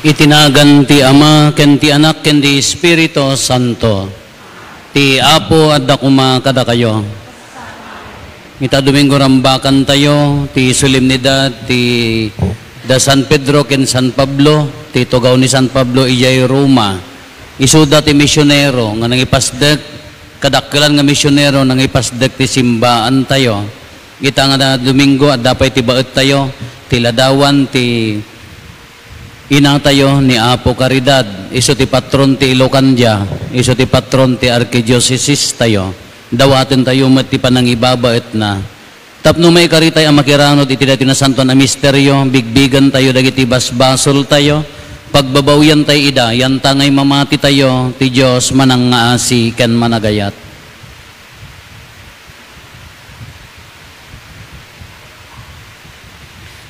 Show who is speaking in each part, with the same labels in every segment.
Speaker 1: Itinagan ti Ama, ken ti Anak, ken ti Espiritu Santo. Ti Apo at dakuma kada kayo. Ita Domingo rambakan tayo, ti solemnidad, ti da San Pedro ken San Pablo, ti tugaw ni San Pablo ijay Roma. Isuda ti misyonero, nga nangipasdek, kadakkelan nga misyonero, nangipasdek ti simbaan tayo. Ita nga Domingo at dapay ti baet tayo, ti ladawan, ti ina tayo ni Apo Caridad, iso ti patron ti Ilocandia, iso ti patron ti Archdiocese tayo. Dawaten tayo met ti panangibabaet na. Tapno may karitay ang makiranod iti dati na santo na misteryo, bigbigan tayo dagiti basbasol tayo, pagbabawyan tayo ida, yan tangay mamati tayo, ti Diyos manang ngaasi ken managayat.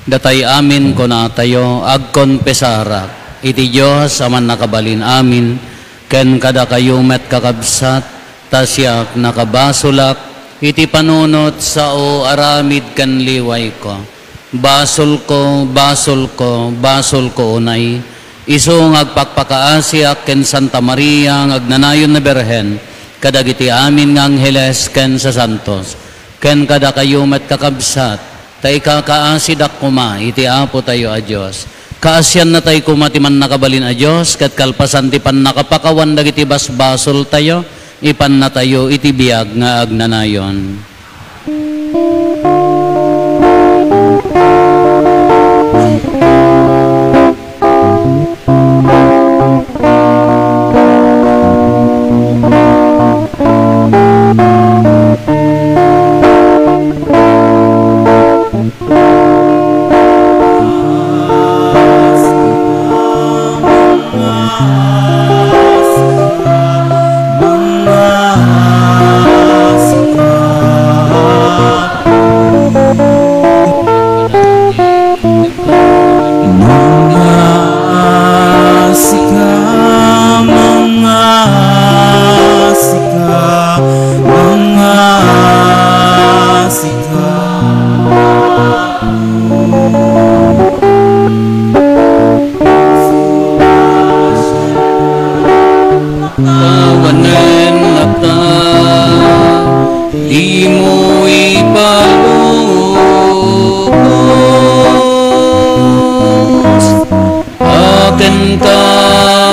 Speaker 1: Datay amin ko na tayo, agkonpesarak, iti Diyos aman nakabalin amin, ken kada kayo met kakabsat, tasyak nakabasulak, iti panunot sa o aramid kan liway ko. Basol ko, basol ko, basol ko unay, isong agpakpakaasyak ken Santa Maria, agnanayon na Berhen, kadagiti amin ng Angeles ken sa Santos, ken kada kayo met kakabsat, tay kakaasidak kuma, iti Apo tayo a Diyos. Kaasyan na tayo kuma ti man nakabalin a Diyos, kat kalpasan ti pan nakapakawan dagiti basbasol tayo, ipan na tayo iti biyag nga agnanayon. ken ka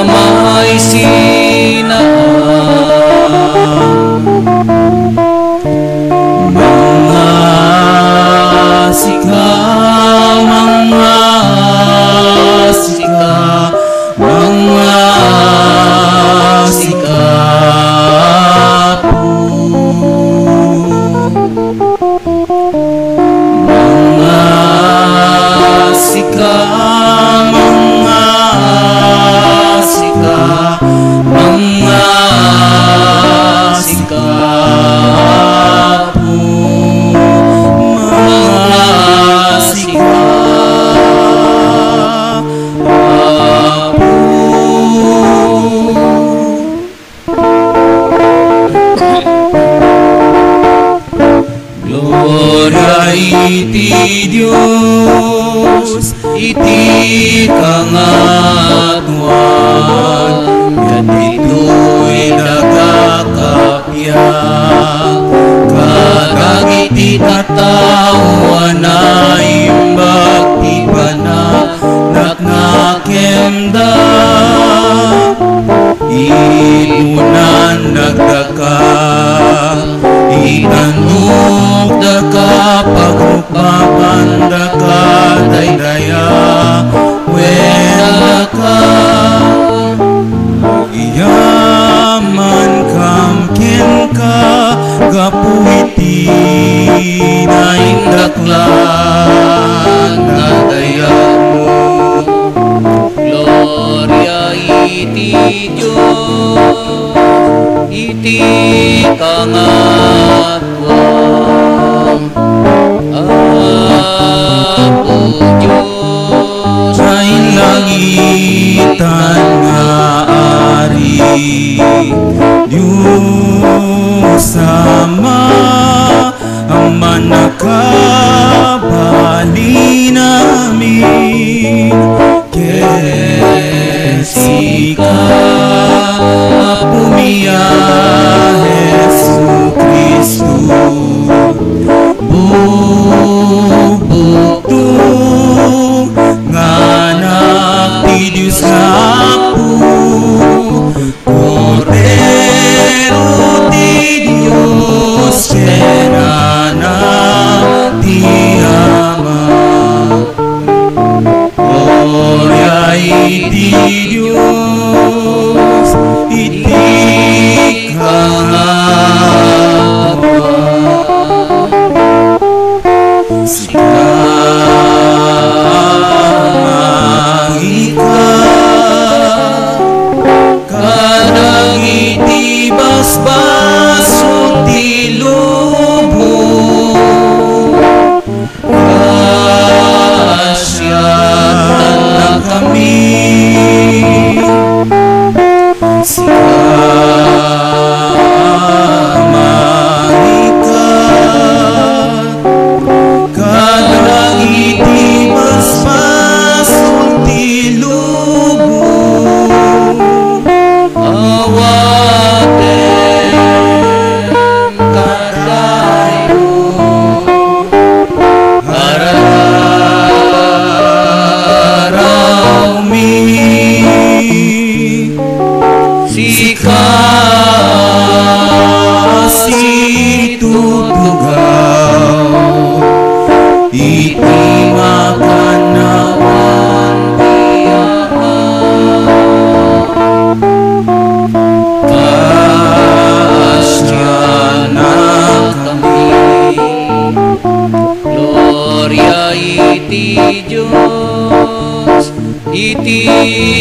Speaker 1: maisinaan.
Speaker 2: Mga sika, mga sika, mga sika po. Mga sika, mga sika, mga sika po. Mga sika Gloria iti Diyos, iti kangatuan, yan ito'y nagkakapyak, kadagiti tatawan na imbag ti panak nakemda, inunan nagdaka, ikanuk daka pagruppapan daka daydaya wedaka iyaman kamken ka gapuiti na indaklan na dayamu.
Speaker 1: Gloria iti Diyos, iti kangatuan, Apo Diyos
Speaker 2: sa langitan nga ari, Diyos Ama, Ama nakabali namin, kesika pumiya Jesu Kristo, bubuktung nganak ti Diyos nga Apo, Cordero ti Diyos, kenanak ti Ama. Gloria iti Diyos, iti kangatuan, sikangika, kadang iti basbasog ti lubong, kasyatan na kami, sikamangika, kadang iti basbasog ti lubong,
Speaker 1: awaten kadayo
Speaker 2: araraw mi, situtugaw, iti makanawan ti Ama, kasyana kami.
Speaker 1: Gloria iti Diyos, iti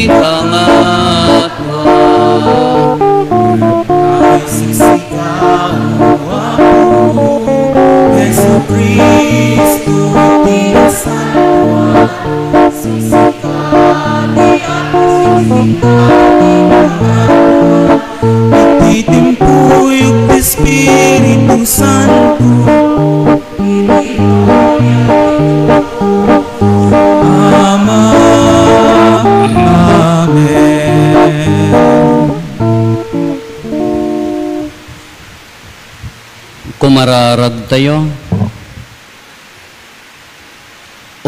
Speaker 1: kangatuan,
Speaker 2: Ay sisigaw ako, Jesu Kristo ti Santo, sisikali ako, sisikali mga ititimpuy Espiritu Santo, Ama, Amen.
Speaker 1: kumararag tayo.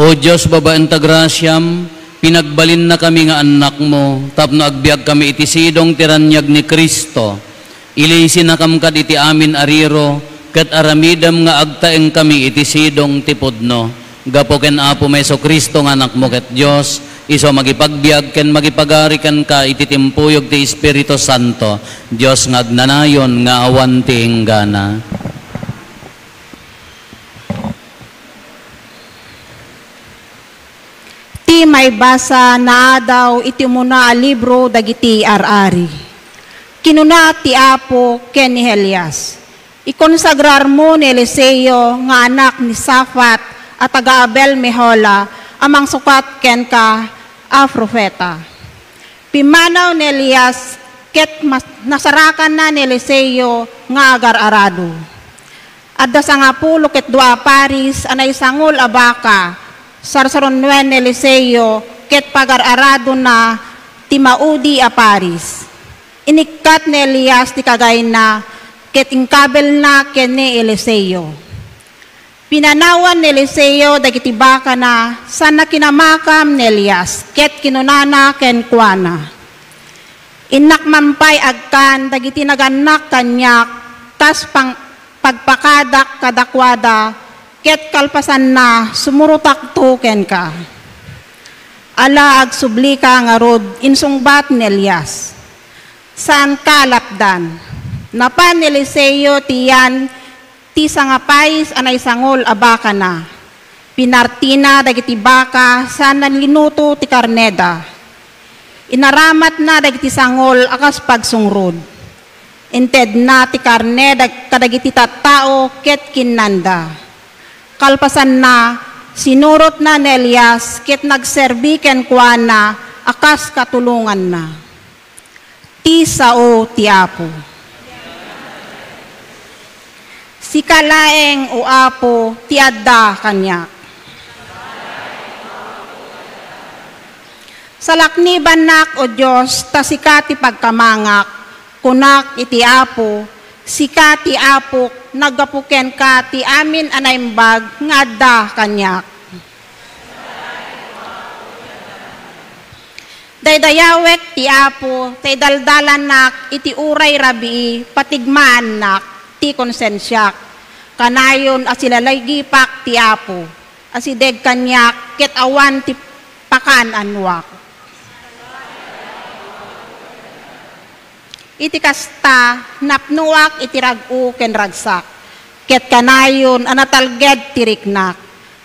Speaker 1: O Diyos, babaeng tagrasyam, Pinagbalin na kami nga anak mo, tapno agbiag kami iti sidong tiranyag ni Kristo. Ilisin na kamkad iti amin ariro, kat aramidam nga agtaeng kami iti sidong tipodno. Gapo ken Apo Meso Kristo nga anak mo ket Dios, iso magipagbiag ken magipagarikan ka iti timpuyog ti Espiritu Santo. Dios nga agnanayon nga awan ti inggana.
Speaker 3: Ti may basa na daw iti muna a libro dagiti arari. Kinuna ti Apo ken ni Elias. Ikonsagrar mo ni Eliseo nga anak ni Safat at taga Abel Mehola amang sukat ken ka a profeta. Pimanaw ni Elias ket nasarakan na ni Eliseo nga agar-arado. Adda sa nga pulo ket dua paris anay sangol abaka sarsaron ni Eliseo ket pagar-arado na timaudi a paris. Inikat ni Elias ti kagay na ket ingkabel na ken ni Eliseo. Pinanawan ni Eliseo dagiti baka na sana kinamakam ni Elias ket kinunana ken kuana. Inakmampay agkan dagiti naganak kanyak tas pagpakadak kadakwada ket kalpasan na sumurutak ken ka. Ala agsubli ka nga rod insungbat ni Elias. Saan ka lapdan? Napan ni Eliseo tiyan ti sangapais anay sangol abaka na. Pinartina dagiti baka sanan linuto ti karneda. Inaramat na dagiti sangol akas pagsungrod. Inted na ti karneda kadagiti tattao ket kinnanda. Kalpasan na sinurot na ni Elias ket nagserbi ken kuana akas katulungan na. Ti sao ti Apo. Si kalaeng o Apo ti adda kanya. Salakniban nak o Diyos ta sika ti pagkamangak kunak iti Apo sika ti Apo nagapuken ka ti amin anaimbag nga adda kanyak. Daydayawek ti Apo, tay daldalan nak, iti uray rabii, patigmaan nak, ti konsensyak. Kanayon asilalay gipak ti Apo, asideg kanyak, ket awan ti pakan anwak. Iti kasta, napnuak iti ragu ken ragsak, ket kanayon anatalged ti riknak.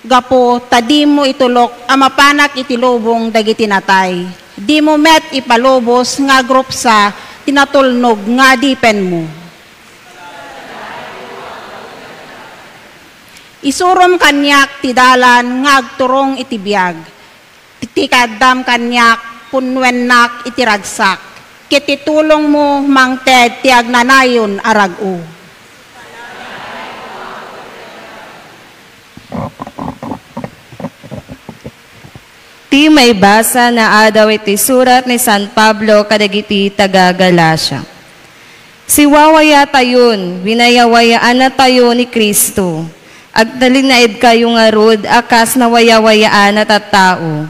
Speaker 3: Gapo, tadi mo itulok, amapanak iti lubong dagiti natay. Di mo met ipalubos nga grup sa tinatulnog nga dipen mo. Isurom kanyak ti dalan nga agturong iti biag. Tikadam kanyak punwen nak iti ragsak. Kititulong mo mangted ti agnanayon aragu.
Speaker 4: Ti may basa na adaw iti surat ni San Pablo kadagiti taga Galacia. Siwawaya tayon, winayawayaan na tayo ni Kristo. Agtalinaid kayo nga rod, akas na wayawayaan na tattao.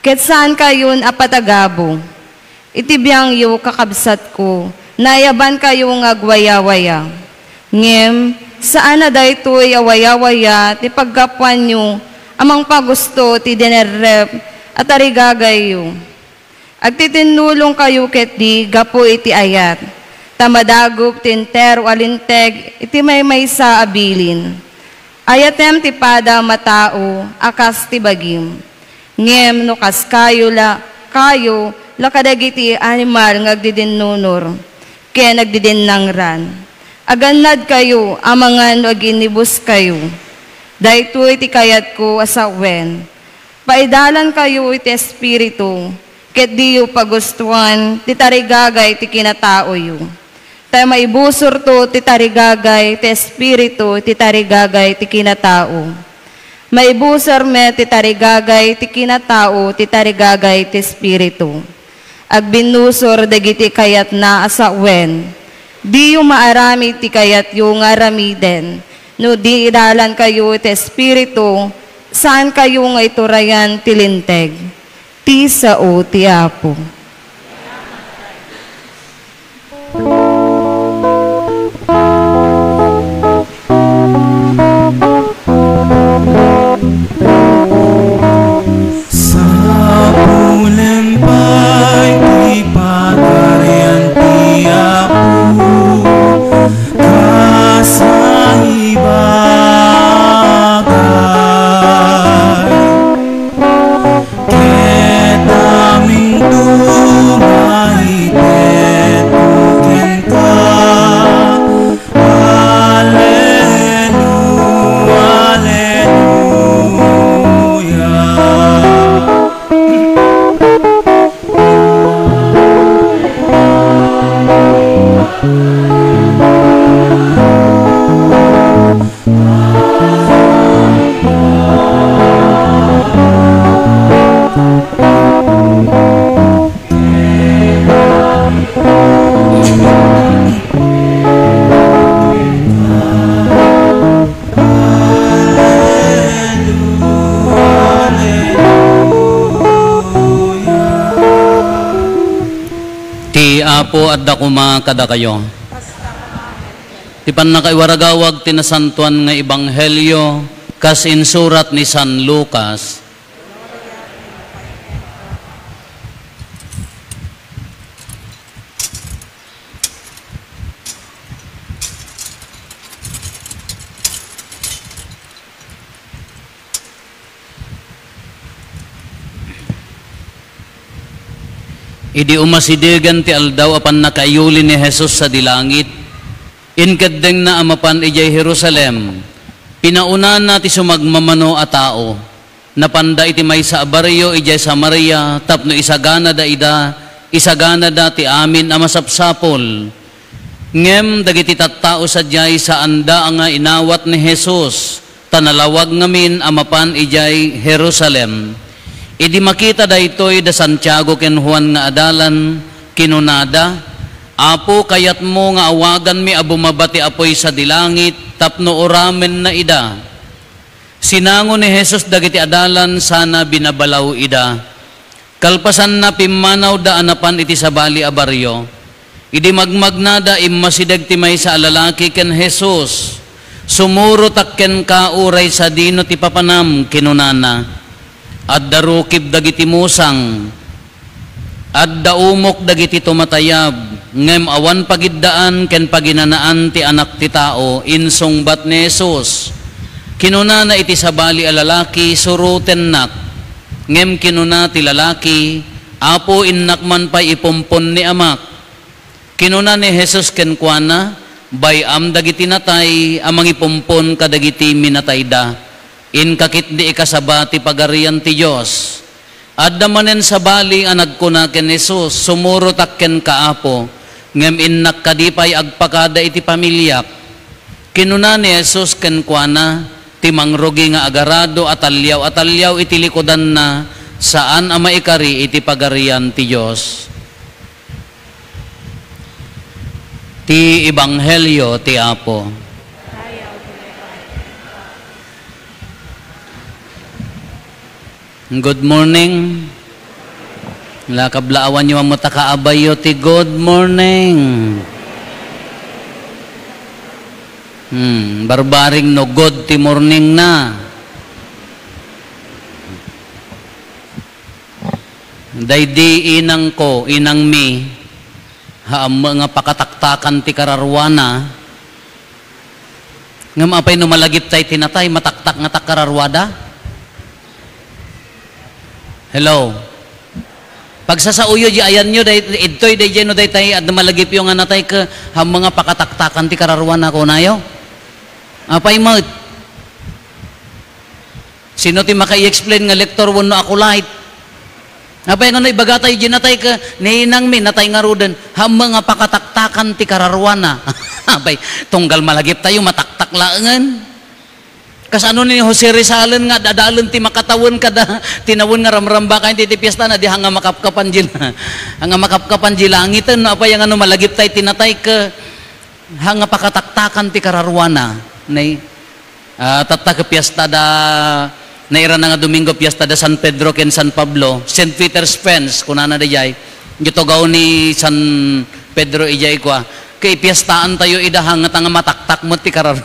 Speaker 4: Ket saan kayon apatagabo? Itibiyang yu kakabsat ko, nayaban kayo nga agwayawaya. Ngem, saan na daytoy awayawaya, ti paggapuan nyo, amang pagusto ti dinerrep, at arigagayo. Agtitinulong kayo ket di gapo iti ayat. Tamadagop tinter alinteg iti may sa abilin. Ayatem ti pada matao akas ti bagim. Ngem no kas kayo lakadagiti animal ngagdidinunor. Ken nagdidinnangran. Aganad kayo amangan aginibus kayo. Daytoy ti kayat ko asawen. Paidalan kayo iti espiritu, ket diyo pagustuhan, ti tarigagay ti kinatao yu. Tayo maibusor to ti tarigagay, ti espiritu, ti tarigagay ti kinatao. Maibusor me ti tarigagay, ti kinatao, ti tarigagay ti espiritu. Agbinusor dagiti kayat na asawen, diyo maarami ti kayat yu nga ramiden, no di idalan kayo iti espiritu, saan kayo nga iturayan tilinteg? Ti sao ti Apo.
Speaker 2: Sa pulempay ti pagarian ti Apo kasahibagay ket aming tumaitet ken ka Hallelujah.
Speaker 1: Ti Apo at dakuma kada kayo. Ti panakaiwaragawag tinasantuan nga ebanghelyo kas insurat ni San Lucas. Idi umasidigan ti aldaw apan nakayuli ni Jesus sa dilangit. Inkadeng na amapan ijay Jerusalem. Pinauna na ti sumagmamano a tao. Napanda iti may sa baryo ijay Samaria tapno isagana da ti amin a masapsapol. Ngem dagiti tattao sadyay sa anda nga inawat ni Jesus. Tanalawag ngamin amapan ijay Jerusalem. Idi makita da ito'y da Santiago ken Juan nga adalan, kinunada, Apo kayat mo nga awagan mi abumabati apoy sa dilangit, tapno oramen na ida. Sinango ni Jesus dagiti adalan, sana binabalaw ida. Kalpasan na pimanaw da anapan iti sabali a baryo. Idi magmagnada immasideg ti may sa alalaki ken Jesus. Sumuro takken kauray sa dino ti papanam kinunana. At darukib dagiti musang, at daumok dagiti tumatayab, ngem awan pagiddaan ken paginanaan ti anak ti tao, insungbat ni Jesus. Kinuna iti sabali a lalaki, suruten nak, ngem kinuna ti lalaki, Apo innak man pa'y ipumpon ni amak. Kinuna ni Jesus ken kuana, bayam dagiti natay, amang ipumpon kadagiti minatay da. In kakit di ikasabati pagarian ti Diyos. Adda manen sa bali nga nagkuna ken Jesus, sumuro takken kaapo, ngem innak kadipay agpakada iti pamilyak. Kinuna ni Jesus ken kuana, ti mangrugi nga agarado atalyaw iti likodan na, saan ang maikari iti pagarian ti Diyos. Ti Ebanghelyo ti Apo. Good morning. Lakablaawan nyo ang matakaabayo ti good morning. Barbaring no good ti morning na. Daydi inang ko, inang mi, haam nga pakataktakan ti kararwana. Ngam apay no malagip tay tinatay, mataktak nga takararwada. Hello. Pagsasauyo di ayan nyo, ito'y di dyan no day tayo at malagip yung anatay ka ham mga pakataktakan ti kararwan ako na yo. Apay mo. Sino ti maka-i-explain nga lektor wano ako light. Apay nga no ibagatay di natay ka ninang mi natay nga ruden ham mga pakataktakan ti kararwan na. Apay tunggal malagip tayo mataktak laangan. Kas ano ni Jose Rizalen nga dadalon ti makatawon kada tinawon nga ramramba kayo ti piyesta na di hanga makapkapan jila hanga makapkapan jilangitan no apa yang ano malagip tay tinatay ka hanga pakataktakan ti kararwana nay tatta ka piyesta da naira na nga Domingo Fiesta de San Pedro ken San Pablo, St. Peter's Fence, kunana da jay, gitugaw ni San Pedro ijay kwa, kay piyestaan tayo idahang nga mataktak mo ti karar,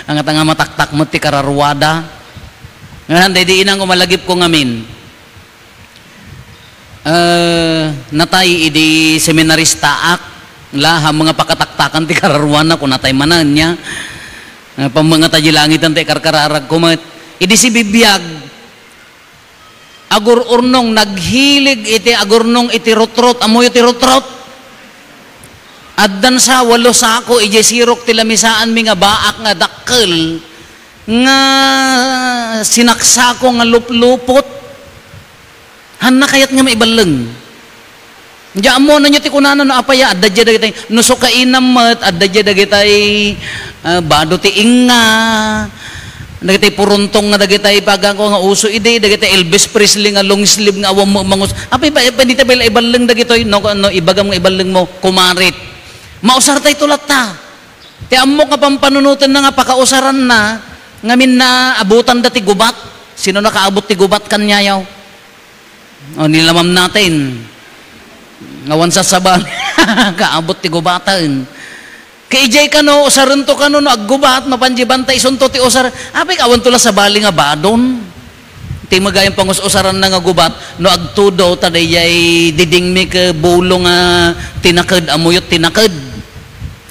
Speaker 1: ang nga mataktak mo ti kararwada. Ngayon, di inang umalagip ko ngamin, natay idi seminarista ak, laha mga pakataktakan ti kararwana kung natay manan niya, pang mga tajilangitan ti karkararag kumat, idi si bibiyag, agur-urnong naghilig iti agurnong iti rutrot, amoy iti rutrot, addan sa walo sako, iji sirok ti lamisaan mi nga baak nga dakkel, nga sinaksako nga luplupot, han na kayat nga maibaleng. Diya mo na nyo ti kunana no apaya, adda dya dagitay, nuso ka inamat, adda dya dagitay, bado ti inga, dagitay puruntong nga dagitay pagako nga uso ide, dagitay Elvis Presley nga long sleeve nga awam mo mangus, apay pa dito pala ibaleng dagitoy, no ibagam nga ibaleng mo, kumarit. Mausar tay tulat ta. Ti ammo nga pampanunutan na nga pakausaran na, ngamin na abutan dati gubat. Sino nakaabot ti gubat kanyayaw? O nilamam natin. Ngawan sa sabang kaabot ti gubatan. Kay ijay ka no, usaran to ka no, aggubat, mapanjibantay, isunto ti usar. Apay kawan tula sa bali nga badon. Ti magayang pangus-usaran na nga gubat, no agtudo, tadayay diding mi ka bulo nga tinakad, amuyot tinakad.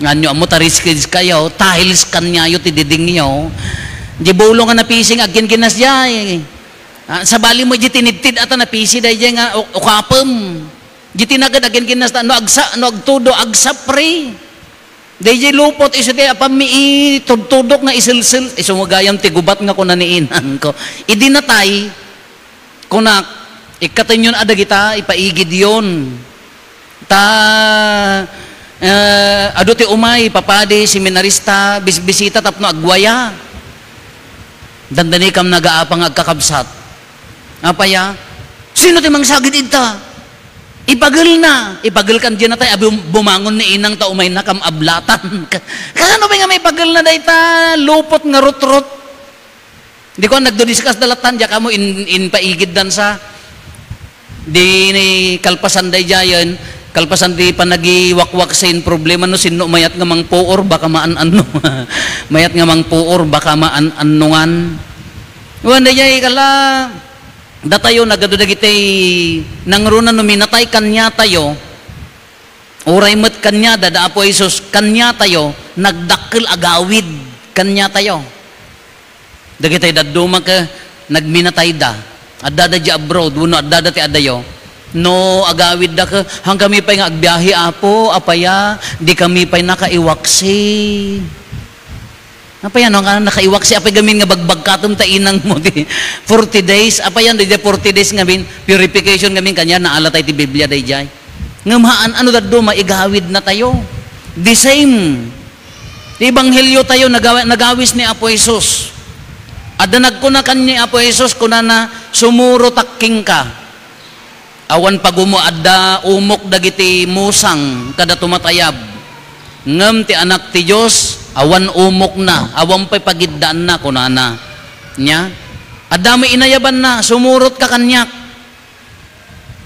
Speaker 1: Nga nyo, amo tariskis kayo, tiles kanyayo ti diding nyo. Di bulo nga napising, agin kinas jay. Sa bali mo, di tinitid ata napisi, dayay nga ukapem. Di tinagad, agin kinas, no agtudo, agsapre. Dayay lupot, iso ti apami tudtudok nga isilsil, iso magayam ti gubat nga kuna niinan ko. Idinatay, kunak, ikatin yun adagita, ipaigid yun. Ado ti umay, papadi, seminarista, bisita, tapno agwaya. Dandani kam nagaapang agkakabsat. Apaya, sino ti mangsagid ita? Ipagil na. Ipagil kan dyan na tayo, abi bumangon ni inang ta umay na kam ablatan. Kakano ba nga may pagil na dahi ta, lupot nga rutrot. Di ko nagdodiskas dalatan, diya ka mo in paigid dan sa, di ni kalpasan dahi jayan, kalpasan di pa nagiwakwak sa problema no, sino mayat nga mang puor, baka maan-ano. Mayat nga mang puor, baka maan-anungan. Wanda jay kala, datayo nagadudagitay nangruna no minatay kanya tayo, uray met kanya dada apo Isus, kanya tayo, nagdakkel agawid kanya tayo. Dagitay daduma ka, nagminatay da, adada di abroad, uno adada ti adayo, no agawid da ka, hang kami pa'y nga agbiyahe apo, apaya, di kami pa'y nakaiwaksi. Apaya no, nakaiwaksi, apay gamin nga bagbagkatom ta inang mo, di 40 days, apayan, di 40 days ngamin, purification ngamin, kanya naalatay ti Biblia, day jay. Ngamaan, ano daddo, maigawid na tayo. The same. Ibanghelyo tayo, nagawis ni Apo Jesus. Adanag ko na kanya Apo Jesus, kuna na sumuro takking ka. Awan pagumo adda umok dagiti musang kada tumatayab. Ngem ti anak ti Dios awan umok na, awan pa'y pagiddaan na kunana. Nya? Adami inayaban na, sumurot ka kanyak.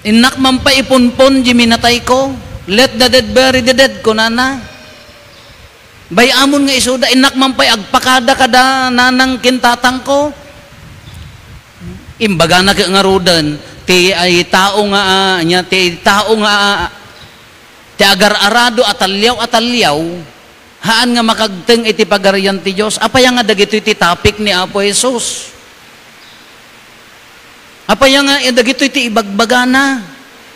Speaker 1: Inak man pa ipunpon, jiminatay ko. Let the dead bury the dead kunana. Bayamon nga isuda, inak man pa'y agpakada kada nanang kintatang ko. Imbaga na nga rudan, ti ay tao nga, ti tao nga, ti agar-arado atalyaw, haan nga makagteng iti pagarian ti Diyos. Apaya nga dagito iti topic ni Apo Jesus. Apaya nga dagito iti ibagbagana.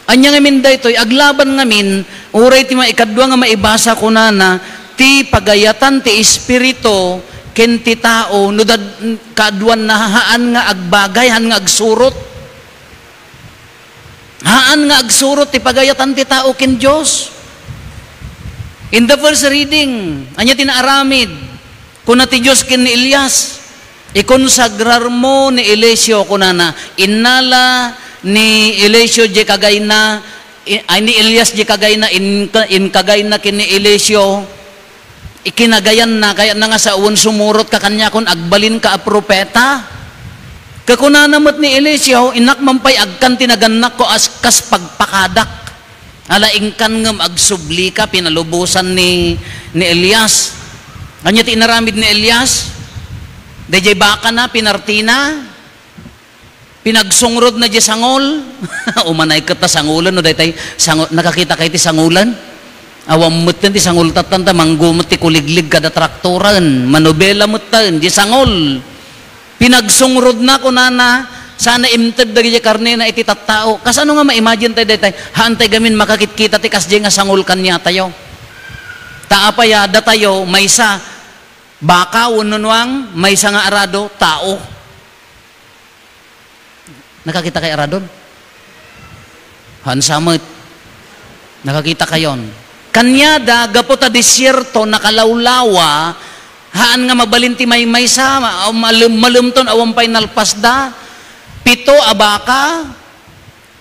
Speaker 1: Anya nga min daytoy, aglaban nga min, uray ti maikadwa nga maibasa ko na, ti pagayatan ti Espiritu, ken ti tao, no kadwan na haan nga agbagay, haan nga agsurot. Haan nga agsurot ti pagayatan ti tao ken Diyos. In the first reading, anya tinaaramid, kuna ti Diyos ken ni Elias, ikonsagrar mo ni Eliseo kunana, inala ni Eliseo je kagayna, ay ni Elias je kagayna, in kagayna ken ni Eliseo, ikinagayan na, kaya na nga sa uwan sumurot ka kanya kung agbalin ka a propeta, Kakunanamot ni Eliseo, inak mampay agkan tinaganak ko as kas pagpakadak. Alaingkan ngam agsubli ka, pinalubusan ni Elias. Anya ti inaramid ni Elias? Dayjay baka na, pinartina, pinagsungrod na di sangol. Umanay ka ta sangulan, no daytay, nakakita kayo ti sangulan? Awam ti sangul tatanta, manggumot ti kuliglig kada traktoran, manobela mutan, di sangol. Pinagsungrod na ko na sana imted dagi karne na iti tattao. Kas ano nga ma-imagine tayo daytay, haantay gamin makakitkita ti kasdi nga sangul kanya tayo. Taapayada tayo, maysa baka ununwang, maysa nga arado, tao. Nakakita kay aradon? Hansamot. Nakakita kayon. Kanyada, gapo ta disyerto, nakalawlawa, haan nga mabalinti maysa, malumton awampay nalpasda, 7 abaka,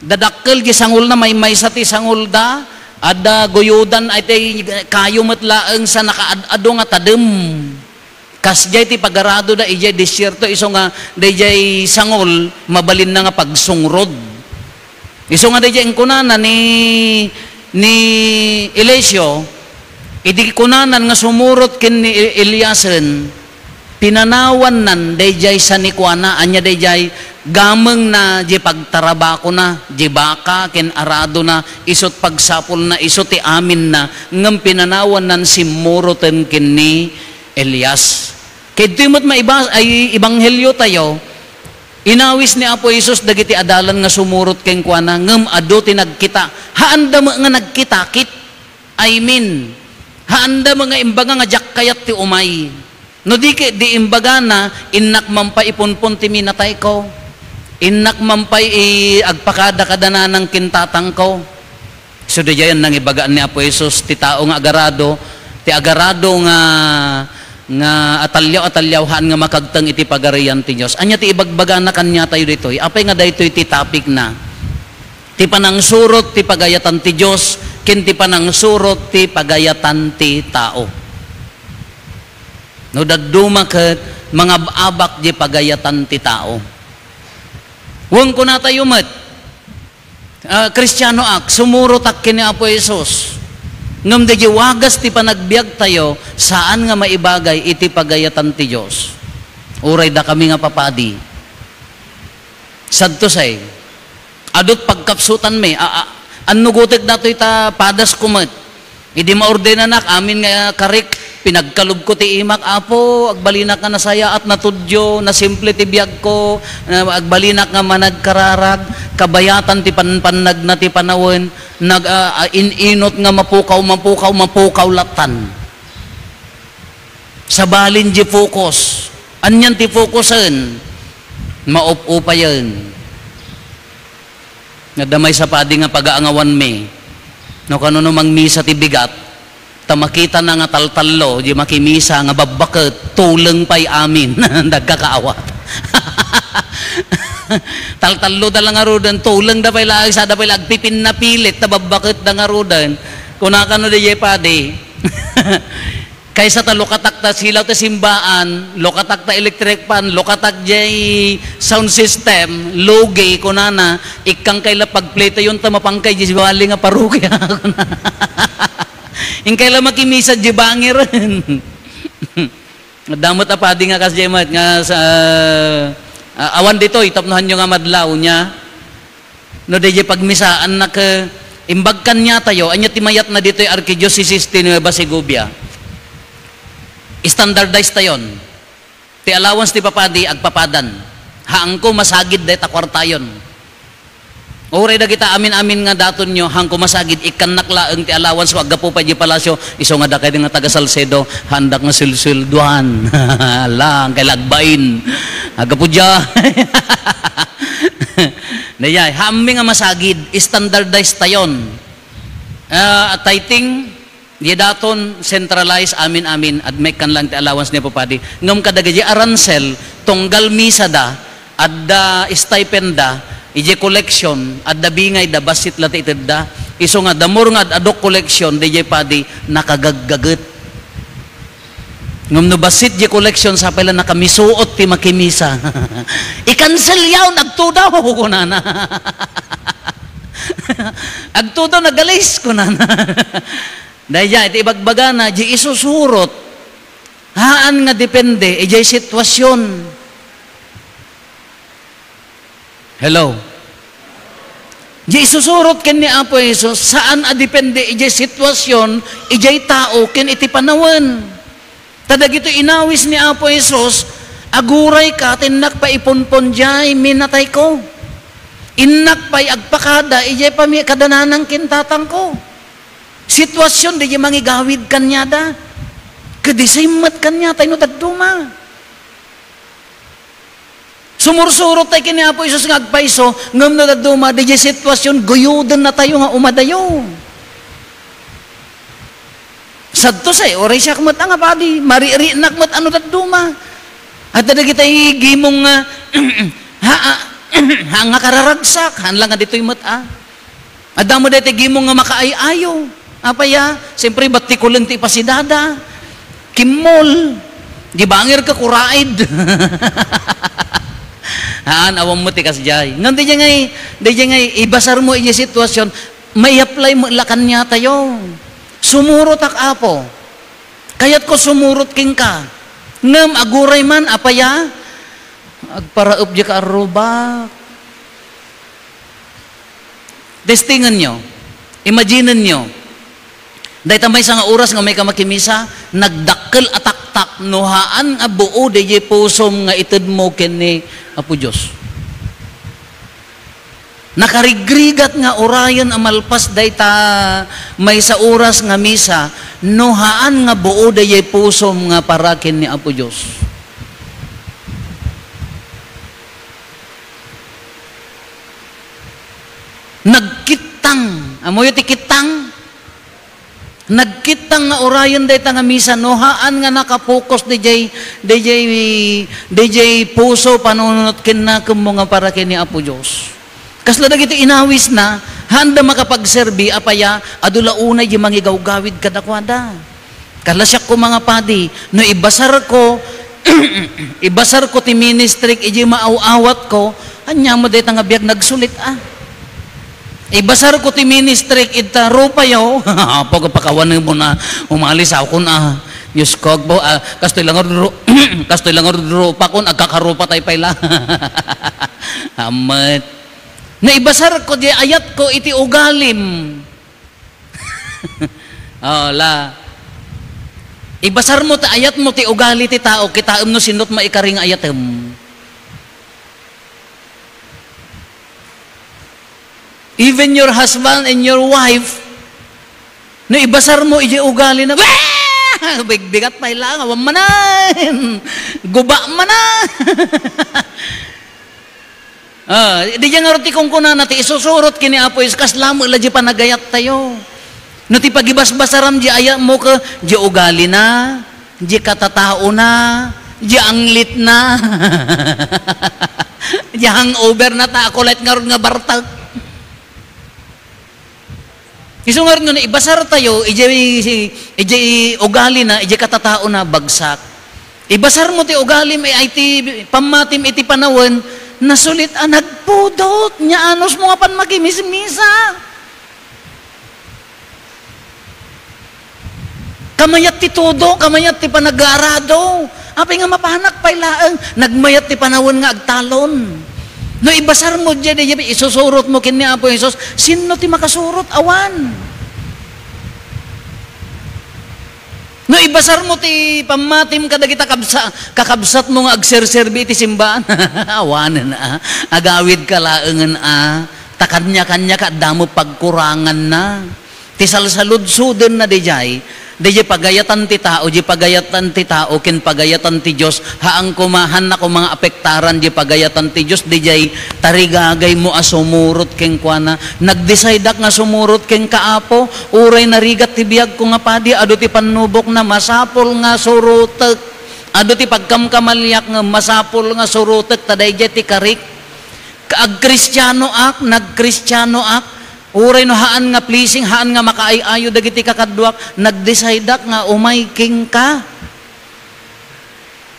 Speaker 1: dadakkel gi sangul na maysa ti sangul da, ada goyodan ay kayo matlaeng sa nakaadado nga tadem. Kasjay ti pagarado da ijay disyerto iso nga dayjay sangol mabalin na nga pagsungrod. Iso nga dayjay kunana ni Eliseo, idi kunanan nga sumurot ken ni Eliasen, pinanawan nan dayjay sa nikwana anya dayjay gameng na di pagtarabako na di baka ken arado na isot pagsapol na isot ti amin na ngem pinanawan nan simuroten ken ni Elias. Kay dimot maibas ay ebanghelyo tayo, inawis ni Apo Hesus dagiti adalan nga sumurot ken kuana ngem adu ti nagkita. Haanda mo nga nagkitakit. I mean, haanda mga imbaga nga jakkayat ti umay. No di imbaga na innak mampay ipunpon ti minatay ko. Innak mampay agpakada kadana ng kintatang ko. So dayan nang ibagaan ni Apo Hesus ti tao nga agarado, ti agarado nga atalyaw-atalyawhan nga makagtang iti pagarian ti Dios. Anya ti ibagbaga na kanya tayo ditoy. Apay nga daytoy ti topic na. Ti panangsurot ti pagayatan ti Dios, ken ti panangsurot ti pagayatan ti tao. No dadduma ket mga abak di pagayatan ti tao. Wang ko na tayo met. Kristiyano ak, sumurot ak kini Apo Hesus. Ngam di wagas ti panagbiag tayo, saan nga maibagay iti pagayatan ti Diyos. Uray da kami nga papadi. Sadto say, adot pagkapsutan me, anugutek dato ita padas kumet. Idi maordenanak, amin nga karik, pinagkalub ko ti imak, Apo, agbalinak nga nasaya at natudyo, na simple ti biag ko, agbalinak nga managkararag, kabayatan ti panpanag na ti panawin, inot nga mapukaw latan. Sabalin di focus. Anyan ti focusen, maup-upayan. Nadamay sa padi nga pag-aangawan me, no kanuno mangmisa ti bigat, tamakita na nga taltalo, di makimisa nga babbaket, tuleng pa'y amin, nagkakaawat. Taltalo da lang arudan, tuleng da pa'y lagi, sada pa'y lagpipin na pilit, tababbaket da nga arudan, kunakano di padi. Kaysa ta lokatak ta silaw ta simbaan, lokatak ta electric pan, lokatak jay sound system, logi kunana, ikang kayla pagplay ta yun ta mapangkay di bali nga parukya. In kayla makimisa di bangiren. Damot apadi nga kasjemat nga sa awan dito itapnohan nyo nga madlaw niya. No di pagmisaan na ka imbagkan niya tayo, anya timayat na dito yung Archdiocese ti Nueva Segovia. Standardized tayon. Ti allowance ti papadi agpapadan. Haangko masagid day ta kwartayon. Oray da kita amin-amin nga daton nyo hangko masagid ikan naklaeng ti allowance wag gapo pa di palasyo iso nga da kay nga taga Salcedo handak nga silsilduan. Lang kay lagbain. Agapo dia. Dayay hami nga masagid standardized tayon. Tithing di daton centralize amin-amin at make kan lang ti allowance ni papadi ngam kadagiti aransel tunggal misa da adda stipenda ije collection adda bingay da basit lati itedda iso nga damor nga adok collection di padi nakagaggaget Ngam no basit di collection sa pala nakamisuot ti makimisa. I-cancel yaw, nagtudaw ko na na. Agtudaw nagalis ko na na. Dahil iti ibagbaga na, di isusurot. Haan nga depende, ijay sitwasyon. Hello? Di isusurot ken ni Apo Jesus, saan a depende ijay sitwasyon, ijay tao, ken iti panawan. Tadag ito inawis ni Apo Jesus, aguray ka, tinak pa ipunpon jay, minatay ko. Inak pa'y agpakada, ijay pa mi kadananang kintatang ko. Sitwasyon, di mangigawid kanyada. Kadisimat kanyata, ino dagduma. Sumursurot tayo kini Apo Jesus nga agpaiso, ngam na dagduma, di sitwasyon, guyudan na tayo nga umadayo. Sadto say, oray siya kamat nga padi, mariri nakmat ano dagduma. At tadag itay gimong nga kararagsak, hanlang nga dito'y mata. At damo dito gimong nga makaayayo. Apaya, siyempre ba't ti kulang ti pasidada? Kimol, di bangir ka kuraid. Haan, awang mo ti kasjay. Ngan di ngay, ibasar mo iya sitwasyon, may apply mo lakan niya tayo. Sumurot ak Apo. Kayat ko sumurot king ka. Ngam aguray man, apaya, agparaop di ka arubak. Testingan nyo. Imaginin nyo. Dahil tambay sa nga oras nga may kamakimisa, nagdakkel ataktak, nuhaan nga buo, di pusom nga itid mo kini Apo Diyos. Nakarigrigat nga orayan amalpas day ta may sa oras nga misa, nuhaan nga buo, di pusom nga parakin ni Apo Diyos. Nagkitang, amoy ti kitang, nagkitang nga orayan day ta nga misa, nuhaan nga nakapokus DJ puso panunot kin na kumo nga parakin ni Apo Diyos. Kasla dagiti inawis na, handa makapagserbi, apaya, adula unay di mangigawgawid kadakwada. Kalasyak ko mga padi, no ibasar ko, ibasar ko ti ministry, iji maaw-awat ko, anya mo dito nga biyag nagsulit ibasar ko ti ministry, ita rupayaw, pagpakawan mo na, umalis ako na, Diyos ko, kastoy lang rupa ko, agkakarupa tayo pala. Amat. Naibasar ko di ayat ko iti ugalim. Ibasar mo ta ayat mo ti ugali ti tao, kitaem no sinot maikaring ayatem. Even your husband and your wife, no ibasar mo iti ugali na, bigbigat pa ilang, awam manan, guba manan. Di dyan nga roti kong kunan natin, isusurot kini Apo is kaslamo ila di panagayat tayo. No ti pagibas-basaram di ayat mo ka, di ugali na, di katatao na, di anglit na, di hangover na ta, ako light nga ron nga bartag. Iso nga rin ibasar tayo, iji ugali na, iji katatao na, bagsak. Ibasar mo ti ugali, may iti pamatim iti panawan, nasulit nagpudot nya anos mo nga pan magimis-misa. Kamayat ti todo, kamayat ti panagarado. Apay nga mapahanak pa ilaang, nagmayat ti panawon nga agtalon. No ibasar mo dyan, isusurot mo kini Apo Jesus, sino ti makasurot? Awan. No ibasar mo ti pamatim kadagita kakabsat mo nga agserserbi ti simbahan. Awanan agawid ka laengan takanya-kanya ka damo pagkurangan na. Ti salsalud-suden na dijay pagayatan ti tao, di pagayatan ti tao, kin pagayatan ti Diyos, haang kumahan na ko mga apektaran, di pagayatan ti Diyos, di tarigagay mo sumurot ken kuana, nagdesidak nga sumurot ken kaapo, uray narigat ti biyag ko nga padi, ado ti panubok na masapol nga surutek, ado ti pagkamkamalyak nga masapol nga surutek, taday ti karik, kaag-kristyano ak, nag-kristyano ak, uray no haan nga pleasing, haan nga makaayayo dagiti kakadwak, nagdesidak nga umay king ka.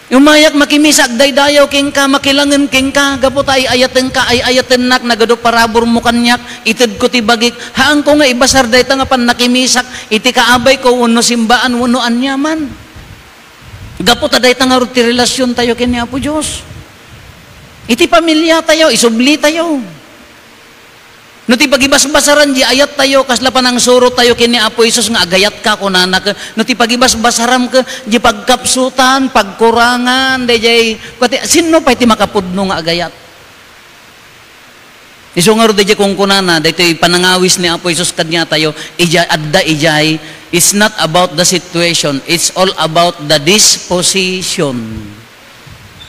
Speaker 1: Umayak makimisag daydayaw king ka, makilangan king ka, gapot ay ayaten ka, ay ayaten nak, nagado parabor mo kanyak, itid ko ti bagik, haan ko nga ibasar day nga pan nakimisak, iti kaabay ko, uno simbaan, uno anyaman. Gapot aday nga ti relasyon tayo kini Apo Diyos. Iti pamilya tayo, isubli tayo. No ti pagibas-basaran di ayat tayo kasla pa nang surot tayo kini Apo Isus nga agayat ka kunana ka. No ti pagibas-basaram ka di pagkapsutan, pagkurangan, dayjay sino pa iti makapudno nga agayat. Isu nga ro dayjay kung kunana daytoy panangawis ni Apo Isus kadnya tayo ijay it's not about the situation, it's all about the disposition.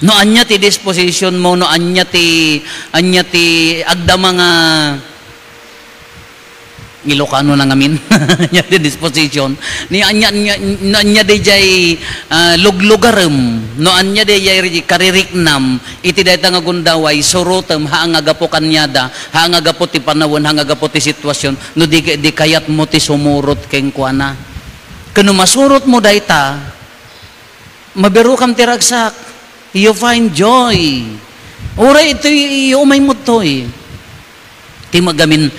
Speaker 1: No anya ti disposition mo, no anya ti agda mga Ilocano na ngamin nya di disposition ni anya DJ luglugarem no anya DJ kaririknam iti dayta nga gundaway surutem haang agapo kanyada haang agapo ti panawon haang agapo ti sitwasyon no di kayat mo ti sumurot keng kuana kuno masurot mo dayta mabiru kam ti ragsak you find joy ora ito umay mo toy ti magamin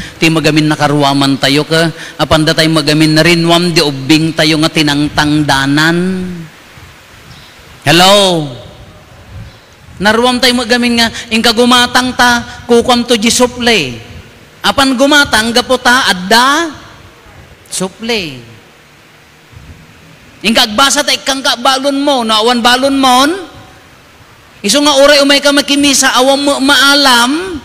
Speaker 1: nakaruaman tayo ka apanda tayo magamin na rinwam di ubing tayo nga tinangtangdanan. Hello, naruam tayo magamin nga ingka gumatang ta kukwam to di suple apan gumatang gapo ta adda suple ingka agbasa ta ikang ka balon mo no awan balon mon iso nga oray umay ka makimisa awam mo maalam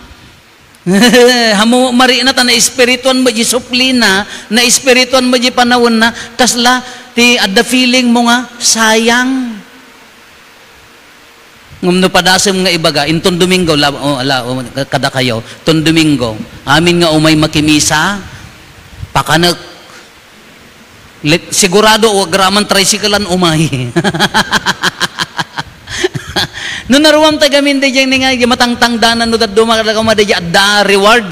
Speaker 1: hamu mari na ta na espirituan mo di suplina na espirituan mo di panawon na kasla ti adda feeling mo nga sayang ngumno padasem nga ibaga inton Domingo kada kayo ton Domingo amin nga umay makimisa pakanek sigurado o graman tricyclean umay no naruam tagamin de jeng nga matangtangdanan no daduma kada kuma de da reward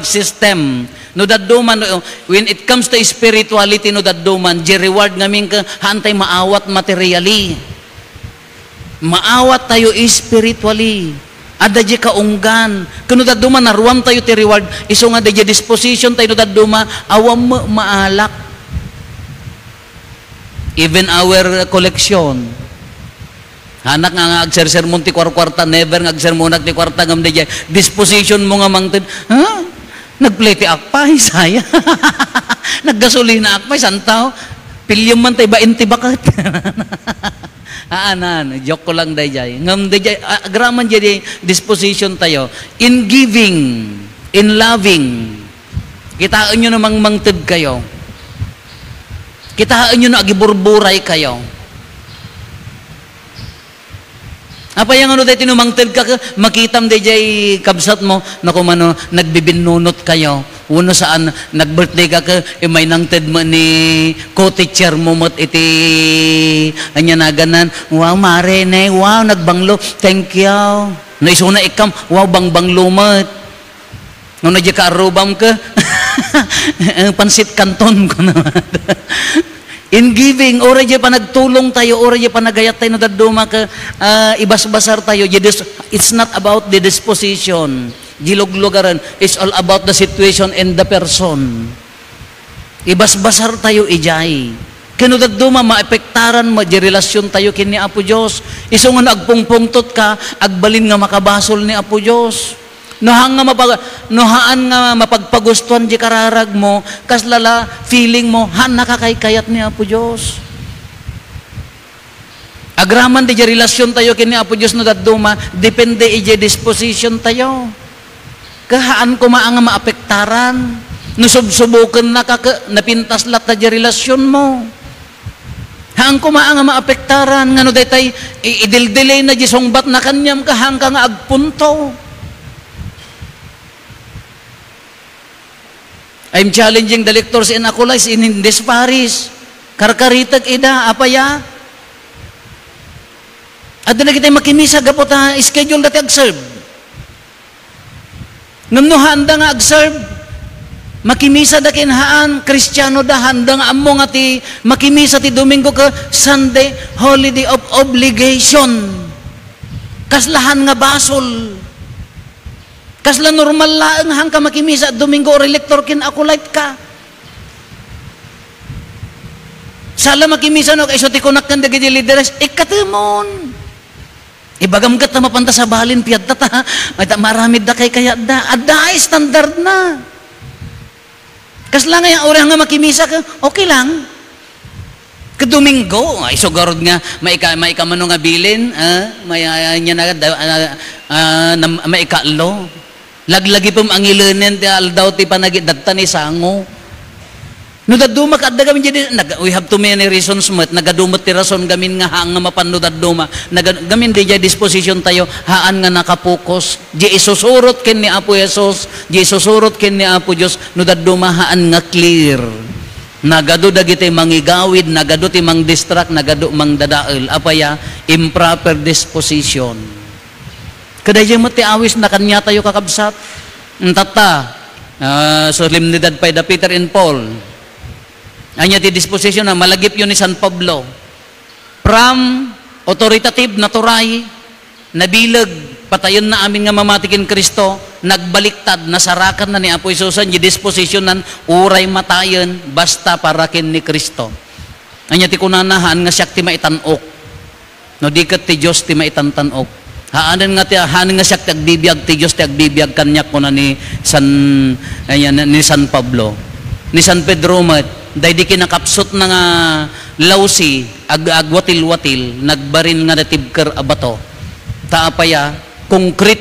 Speaker 1: system no daduma no, when it comes to spirituality no daduman je reward ngamin ka hantay maawat materially maawat tayo spiritually ada je kaunggan kuno daduman naruam tayo ti reward iso nga de disposition tayo no daduma awam maalak even our collection hanak nga agsersermon ti kwarta never nga agsermonak ti kwarta ngam de disposition mo nga mangted ha nagplay ti akpay saya naggasolina akpay santaw pilyam man tay 20 bakat aanan joke ko lang dayjay ngam dayjay agraman jadi disposition tayo in giving in loving kitaan nyo namang mangted kayo kitaan nyo na agiburburay kayo. Apa yang ano dahil tinumangtid ka, makitam dahil kabsat mo, na kumano, nagbibinunot kayo. Uno saan, nag-birthday ka ka, may nangtid mo ni co-teacher mo mo't iti, anya na ganan, wow, mare, ne, wow, nagbanglo, thank you. Naisuna ikam, wow, bangbanglo mo't. Nung nadya ka arubam ka, pansit kanton ko naman. In giving, oray dyan pa nagtulong tayo, oray dyan pa nagayat tayo, nadaduma ka, ibas-basar tayo. It's not about the disposition. Gilog-lugaran. It's all about the situation and the person. Ibas-basar tayo, ijay. Kano daduma, maepektaran mo, di relasyon tayo kini Apo Diyos. Iso nga agpungpungtot ka, agbalin nga makabasol ni Apo Diyos. Nohaan nga mapagpagustuhan di kararag mo, kaslala feeling mo, han nakakaykayat ni Apo Diyos. Agraman di relasyon tayo kini Apo Diyos no daduma, depende ije disposition tayo. Kahaan ko maanga maapektaran, nusubsubukan na napintas lat na di relasyon mo. Haan ko maanga maapektaran, nga no detay, idil-delay na di songbat na kanyam kahang ka nga agpunto. I'm challenging the lectors and acolytes in this parish. Karkaritag ida, apaya. At na kita makimisa gapot ha, schedule dati ag-serve. Ngamno handa nga ag-serve. Makimisa da kinhaan, Kristiyano da handang amo nga ti makimisa ti Domingo ka Sunday, holiday of obligation. Kaslahan nga basol. Kasla normal laeng hang ka makimisa Domingo or elector kin acolyte ka. Sala makimisa no kay so ti kunak kan dagiti lideres ikatemon. Ibagam kat na mapanta sa balin piyad ta ay ta maramid da kay kaya da ada ay standard na. Kasla nga orang nga makimisa ka okay lang. Ka Domingo ay so garod nga maika mano nga bilin may nya na maikalo. Laglagi pum ang ilenen ti aldaw ti panagid datta ni sango. No daduma kadda gamin jadi we have too many reasons met nagadumot ti rason gamin nga hang nga mapano daduma gamin di jay disposition tayo haan nga nakapukos di isusurot ken ni Apo Jesus di isusurot ken ni Apo Dios no daduma haan nga clear nagado dagiti mangigawid nagado ti mang distract nagado mang dadael apaya improper disposition kaday mo ti awis na kanya tayo kakabsat tata solemnidad pay da Peter and Paul anya ti disposition na malagip yun ni San Pablo from authoritative na turay nabilag patayon na amin nga mamatikin Kristo nagbaliktad nasarakan na ni Apo Isusan di disposition nan uray matayon basta parakin ni Kristo anya ti kunanahan nga siyak ti maitanok no diket ti Dios ti maitantanok haanan nga ti hanan nga siyak ti agbibiyag ti Dios ti agbibiyag kanyak kuna ni San Pablo ni San Pedro mat day di kinakapsot na nga lawsi agwatil-watil nagbarin nga natibker abato taapaya konkret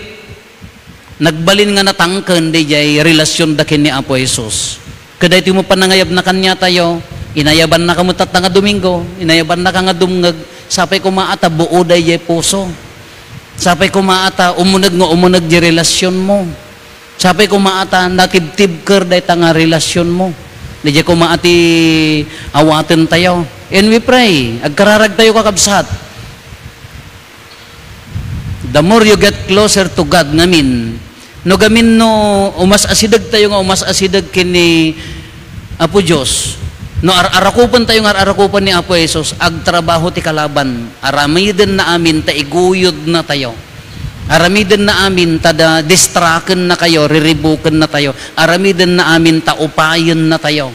Speaker 1: nagbalin nga natangken di jay relasyon dakin ni Apo Jesus kaday ti mo panangayab na kanya tayo inayaban na kamutat nga Domingo inayaban na ka nga dumngeg sapay kumaata buo day jay puso sapay kumaata umuneg di relasyon mo sapay kumaata natibtibker day ta nga relasyon mo di jay kumaati awaten tayo and we pray agkararag tayo kakabsat the more you get closer to God ngamin no gamin no umas asidag tayo nga umas asidag kini Apo Dios no arakupan tayo nga arakupan ni Apo Jesus agtrabaho ti kalaban aramiden na amin ta iguyod na tayo aramiden na amin ta da distraken na kayo riribuken na tayo aramiden na amin ta upayen na tayo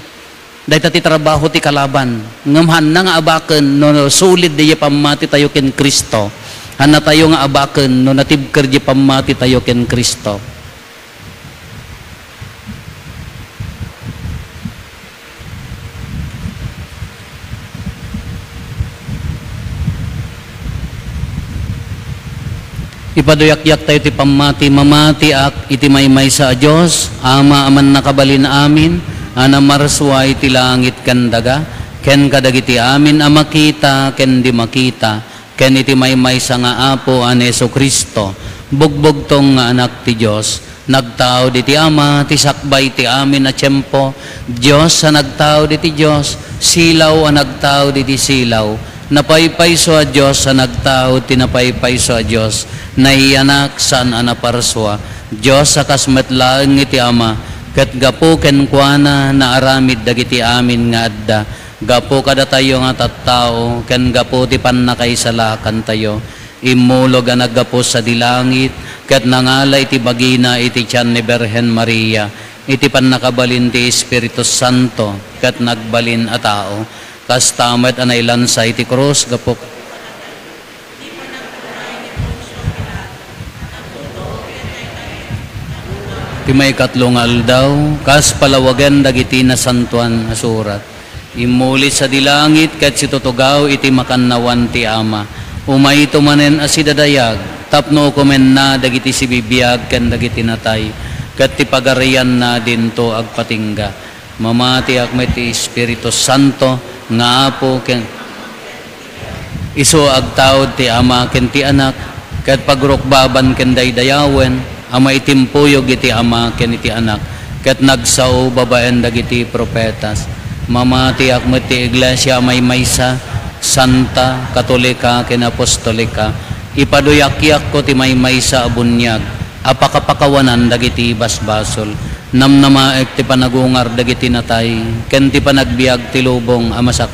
Speaker 1: dahil ti trabaho ti kalaban ngamhan na nga abaken no sulid di pamati tayo ken Kristo hana tayo nga abaken no natibker di pamati tayo ken Kristo ipaduyak-yak tayo ti pamati mamati ak iti maymay sa Dios ama aman nakabalin amin ana marsway ti langit ken daga ken kadagiti amin a makita ken di makita ken iti maymay sa nga Apo an Jesucristo bugbog tong nga anak ti Dios nagtao di ti ama ti sakbay ti amin a tiempo Dios sa nagtao di ti Dios silaw a nagtao di ti silaw napaypayso a Dios sa nagtao ti napaypayso a Dios naianak saan anaparswa Dios sa kasmetlaeng iti ama ket gapo ken kuana na aramid dagiti amin nga adda gapo kada tayo nga tattao ken gapo ti pannakaisalakan tayo imulog a naggapo sa dilangit ket nangala iti bagina iti tiyan ni Birhen Maria iti pannakabalin ti Espiritu Santo ket nagbalin a tao kasta met anay lansay iti krus gapo ti may katlong aldaw kas palawagan dagiti na santuan asurat imuli sa dilangit ket situtugaw iti makannawan ti ama umay tumanen asidadayag tapno komen na dagiti sibibiyag ken dagiti natay ket ti pagarian na dinto agpatingga mamati akmet ti Espiritu Santo nga Apo ken isu agtaod ti ama ken ti anak ket pagrukbaban ken daydayawen ama itimpuyog iti ama ken iti anak ket nagsao babaen dagiti propetas mamati akmet ti iglesia maymaysa santa katolika ken apostolika ipaduyak-yak ko ti maymaysa a bunyag apakapakawanan dagiti basbasol namnamaek ti panagungar dagiti natay, ken ti panagbiag ti lubong amasak.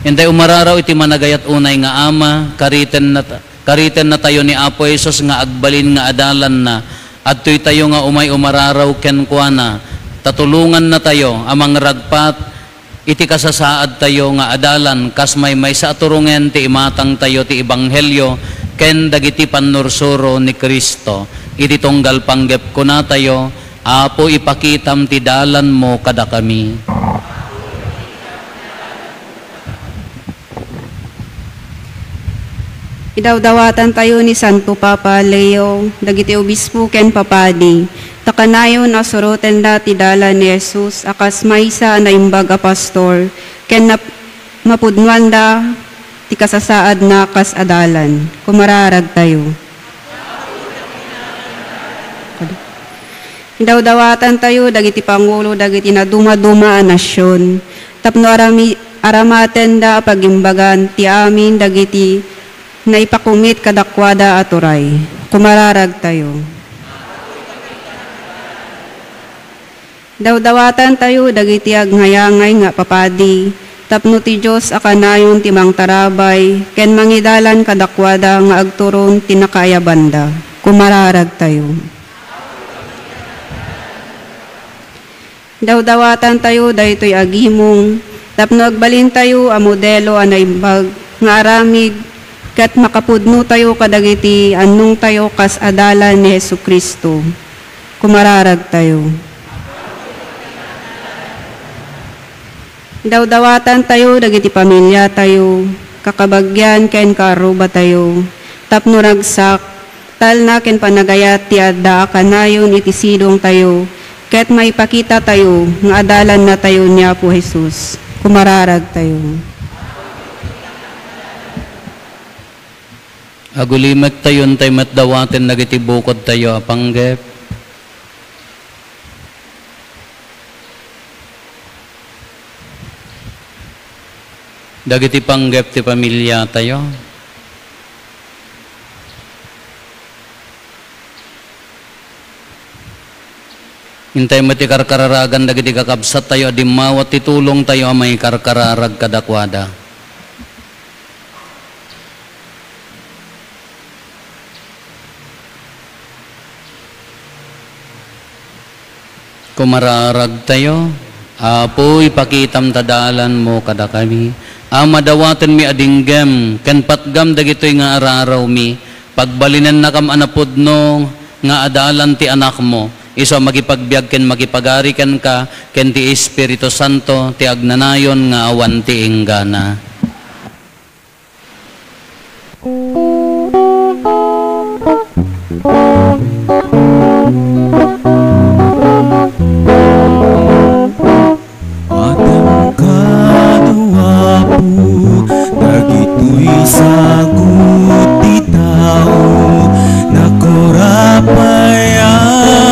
Speaker 1: Intay umararaw iti managayat unay nga ama, kariten na tayo ni Apo Jesus nga agbalin nga adalan na, at tuy tayo nga umay umararaw ken kuana, tatulungan na tayo amang ragpat, iti kasasaad tayo nga adalan, kas may sa aturungen ti imatang tayo ti ebanghelyo, ken dagiti pannursuro ni Kristo, iti tunggal panggep ko na tayo, Apo ipakitam ti dalan mo kada kami.
Speaker 5: Idawdawatan tayo ni Santo Papa Leo, dagiti obispo ken papadi, takanayon asuroten da ti dalan ni Jesus, akas maysa na imbag a pastor, ken mapudnuan da ti kasasaad na kas adalan. Kumararag tayo. Idawdawatan tayo, dagiti pangulo, dagiti na dumaduma a nasyon, tapno aramaten da pagimbagan ti amin, dagiti na ipakumit kadakwada aturay. Kumararag tayo. Dawdawatan tayo, dagiti agnayangay nga papadi, tapno ti Diyos akanayon timang tarabay, ken mangidalan kadakwada nga agturon tinakaya banda. Kumararag tayo. Dawdawatan tayo, daytoy agimong, tapno agbalin tayo a modelo a naimbag, nga aramid, kat makapudno tayo kadagiti anong tayo kas adalan ni Jesucristo. Kumararag tayo. Dawdawatan tayo, dagiti pamilya tayo, kakabagyan ken karuba tayo, tapno ragsak, tal na ken panagayat ti adda kanayon iti sidong tayo, ket maipakita tayo nga adalan na tayo niya po Jesus. Kumararag tayo.
Speaker 1: Agulimek tayon tay matdawaten dagiti bukod tayo apanggep. Dagiti panggep ti pamilya tayo. Hintay mo ti karkararagan dagiti kakabsat tayo, adimawat ti tulong tayo may karkararag kadakwada. Kumararag tayo, Apo ipakitam tadalan mo kada kami. Amadawatan mi adinggem, ken patgam dagitoy nga araraw mi, pagbalinan na kam anapudno nga adalan ti anak mo, iso magipagbiag ken magipagari ken ka, ken ti Espiritu Santo, ti agnanayon nga awan ti inggana.
Speaker 2: Atam kadua po, dagito'y sagot ti tao, nakurapay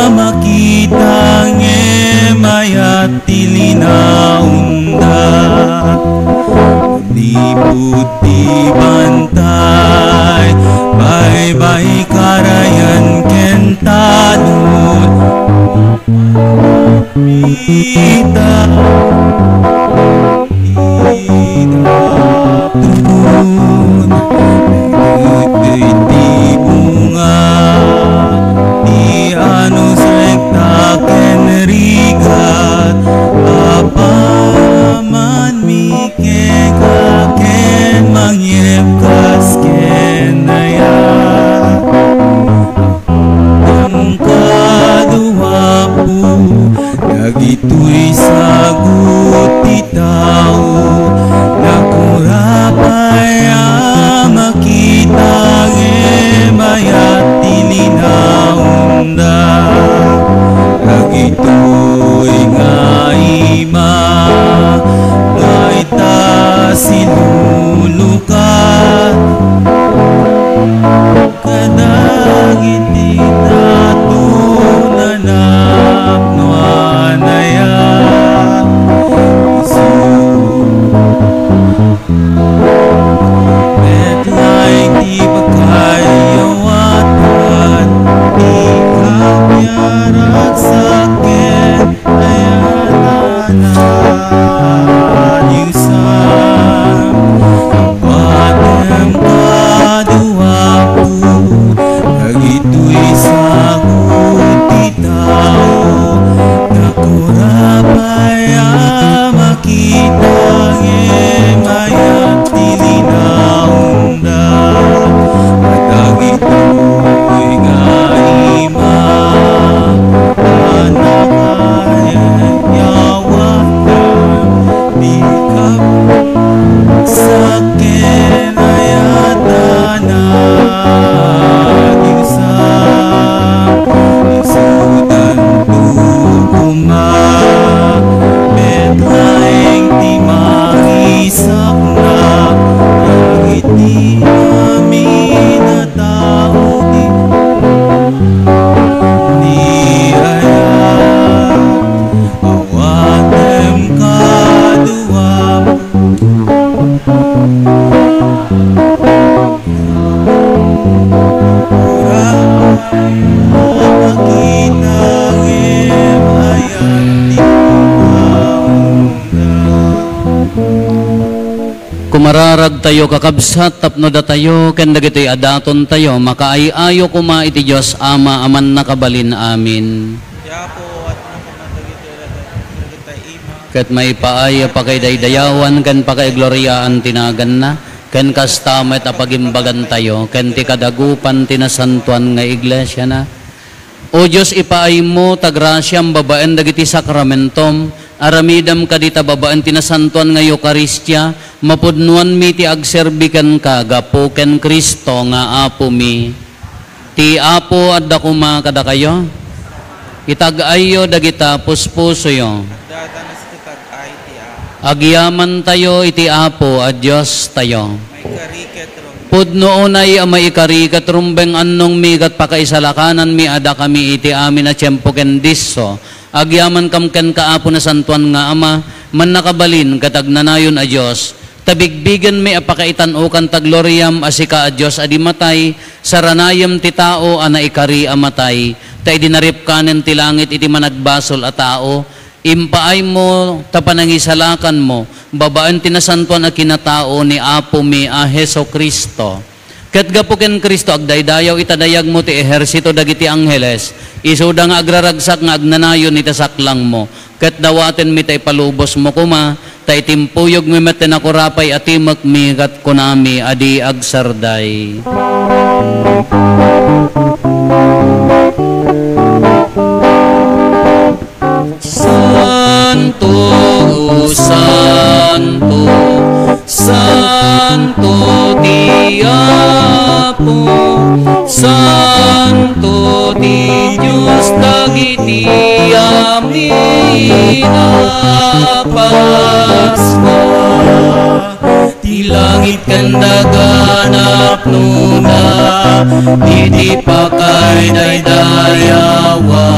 Speaker 2: makita mayat ti linaunda, libut ti bantay, bye-bye karayan kentanun, kita turun, di bunga, di anu sekta ken rigat, apa man mike kaken mangyep kas ken ayat. Ang kadua po, dagito'y sagot ti tao, nakurapay makita mayat ti linaunda, dagito'y nga ima, nga ita silulukat, kadagiti natunanak no anaya, Isu makita mayat tilinaunda dagitoy nga ima anakayawatan di ka sakin ayatana dirsa isudan tukuma betlaeng di marisak na langit di amin na tao di ayat awatem kaduam
Speaker 1: Kumararag tayo kakabsat tapno da tayo ken dagitoy adaton tayo makaayayo kuma iti Dios Ama aman nakabalin amin.
Speaker 2: Yapo at nakamandagitay ima
Speaker 1: Ket may paaya pakaydaydayawan ken pakaigloriaan tinagan na ken kastamet apagimbagan tayo ken ti kadagupan tinasantuan nga iglesia na. O Diyos ipaay mo tagrasyam babaen dagiti sakramentom aramidam kadita babaen tinasantuan nga Eukaristya mapudnuan mi ti agserbikan ka gapo ken Kristo nga apo mi. Ti apo adda kuma kada kayo itag-ayo dagita puspuso yo.
Speaker 2: datanas kitag ay ti
Speaker 1: Agyaman tayo iti apo a Dios tayo.
Speaker 2: may kariket ron
Speaker 1: Pudno unay amay ikarikat rumbeng annong migat pakaisalakanan mi ada kami iti amin na tiyempo ken disso. Agyaman kam ken kaapo na santuan nga ama man nakabalin katagnanayon a Dios. Tabigbigan mi apakaitan o kan tagloriam asika a Dios adi matay saranayam ti tao ana ikari amatay. Ta idinarip kanen ti langit iti managbasol a tao. Impaay mo tapanangisalakan mo babaan tinasantuan a kinatao ni apo mi a Heso Kristo. Ket gapo ken Kristo agdaydayaw itadayag mo ti ehersito dagiti angheles isuda nga agraragsak nga agnanayon iti saklang mo. Ket dawaten mi tay palubos mo kuma tay timpuyog mi met nakurapay atimek mi kat kunami adi agsarday. Santo, Santo, Santo ti Apo, Santo ti Diyos dagiti amin a Pasko. Ti langit kandaganap nuna, iti pakay daydayawa.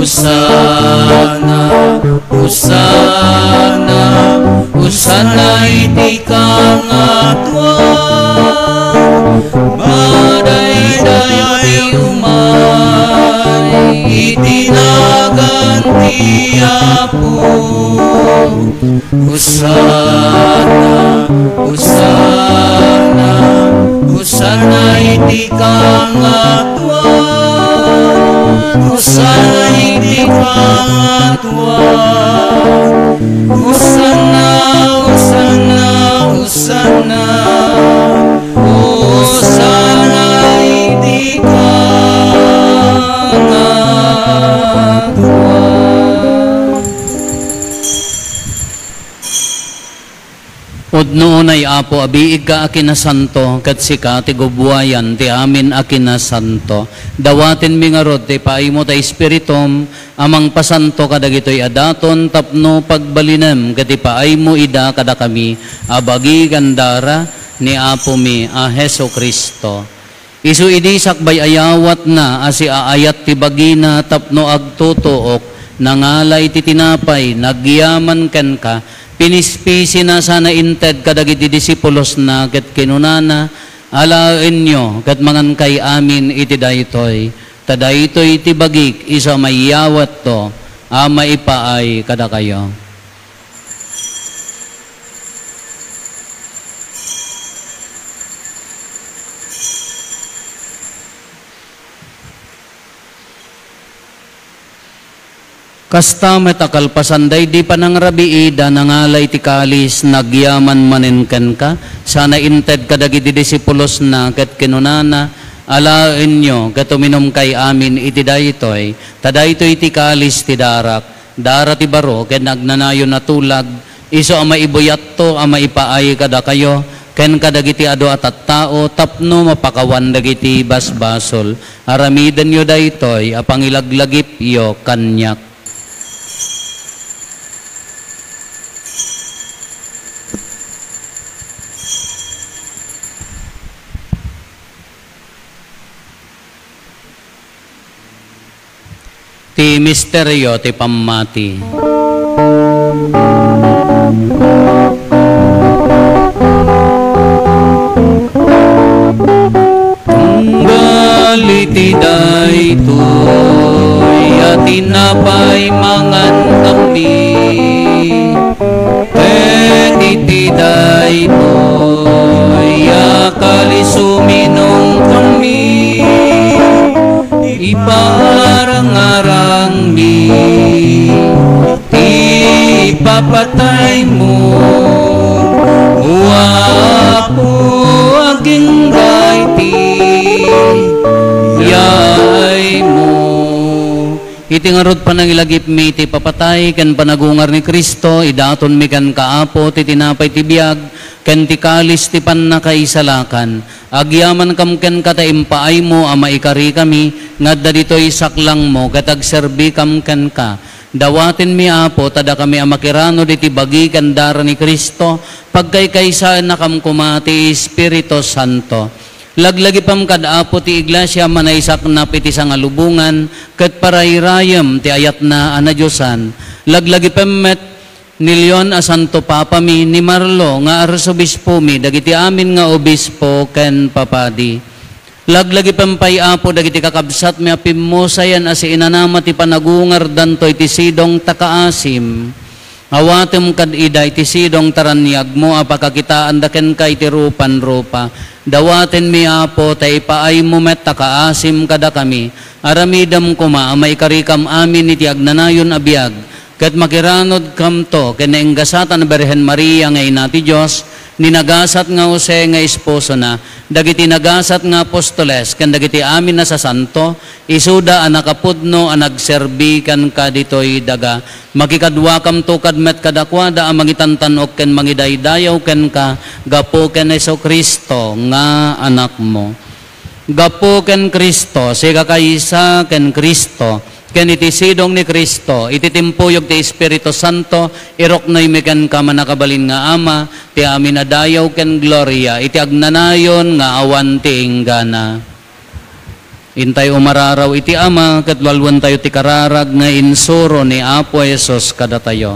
Speaker 1: Hosana, Hosana, Hosana iti kangatwan, madayday umay, iti naganti Apo. Hosana, Hosana, Hosana iti kangatwan, Hosana iti kangatwan, Hosana, Hosana, Hosana, Hosana iti kangatwan. Udno unay Apo abiig ka akin na santo kat sika ti gubwayan ti amin akin na santo. Dawaten mi nga rod ti paimo ta espiritum amang pasanto kadagitoy adaton tapno pagbalinem ket ti paaymo ida kada kami abagi gandara ni Apo mi a Heso Kristo. Isu idi sakbay ayawat na asi aayat ti bagina tapno agtutuok nangalay ti tinapay nagyaman ken ka pinispisi na sana inted kadagiti disipulos na ket kinunana alaen nyo ket mangan kay amin iti daytoy tadaytoy iti bagik isa mayawat to ama ipaay kada kayo. Kasta metakalpasan day di pa nang rabiida nangalay ti kalis nagyaman maninken ka. Sana inted kadagiti disipulos na ket kinunana alaen nyo ket uminom kay amin iti daytoy. Tadaytoy ti kalis ti darak. Dara ti baro ket nagnanayon na tulag. Iso ama ibuyat to ama ipaay kada kayo. Ken kadagiti ado at tao tapno mapakawan dagiti basbasol. Aramiden yo daytoy apangilaglagip yo kanyak. Ti misteryo ti pammati. Tunggal iti daytoy at tinapay mangan kami. Ket iti daytoy akalis uminom kami. Iparang-arang mi ipapatay mo Wapo aging gaiti yay mo. Itingarod pa nang ilagip mi ti papatay ken panagungar ni Kristo idaton mi kan kaapo ti tinapay ti biag ken ti kalis ti pannakaisalakan. Agyaman kam ken kataimpaay mo ama ikari kami ngadda ditoy saklang mo ket agserbi kam ken ka. Dawatin mi apo tada kami amakirano diti bagi ken dara ni Kristo pagkaykaysaan na kam kumati Espiritu Santo. Laglagi pam kad apo ti iglesia manaysak na piti sangalubungan ket parairayem ti ayat na anadyosan. Laglagi pemmet nilyon a Santo Papa mi ni Marlo nga arsobispo mi dagiti amin nga obispo ken papadi. Laglagi pampay apo dagiti kakabsat mi apimmosayan as inanama ti panagungar dantoy ti sidong takaasim. Awatem kad ida iti sidong taranyag mo apakakitaan daken kay ti rupan-rupa. Dawaten mi apo tay paay mo met takaasim kada kami. Aramidam kuma amay karikam amin iti agnanayon abiyag. Ket makiranod kam to ken nainggasatan Birhen Maria nga ina ti Dios ninagasat nga Jose nga esposo na dagiti nagasat nga apostoles ken dagiti amin na sa santo isuda a nakapudno a nagserbi kan kaditoy daga makikadwa kam to kadmet kadakwada a mangitantanok ken mangidaydayaw ken ka gapo ken Jesucristo nga anak mo. Gapo ken Kristo siga kaysa ken Kristo ken iti sidong ni Kristo, iti timpuyog ti Espiritu Santo, iroknoy mekan ka manakabalin nga ama, ti amin adayaw ken gloria, iti agnanayon nga awan ti inggana. Intay umararaw iti ama, katwalwan tayo ti kararag nga insuro ni Apo Jesus kada tayo.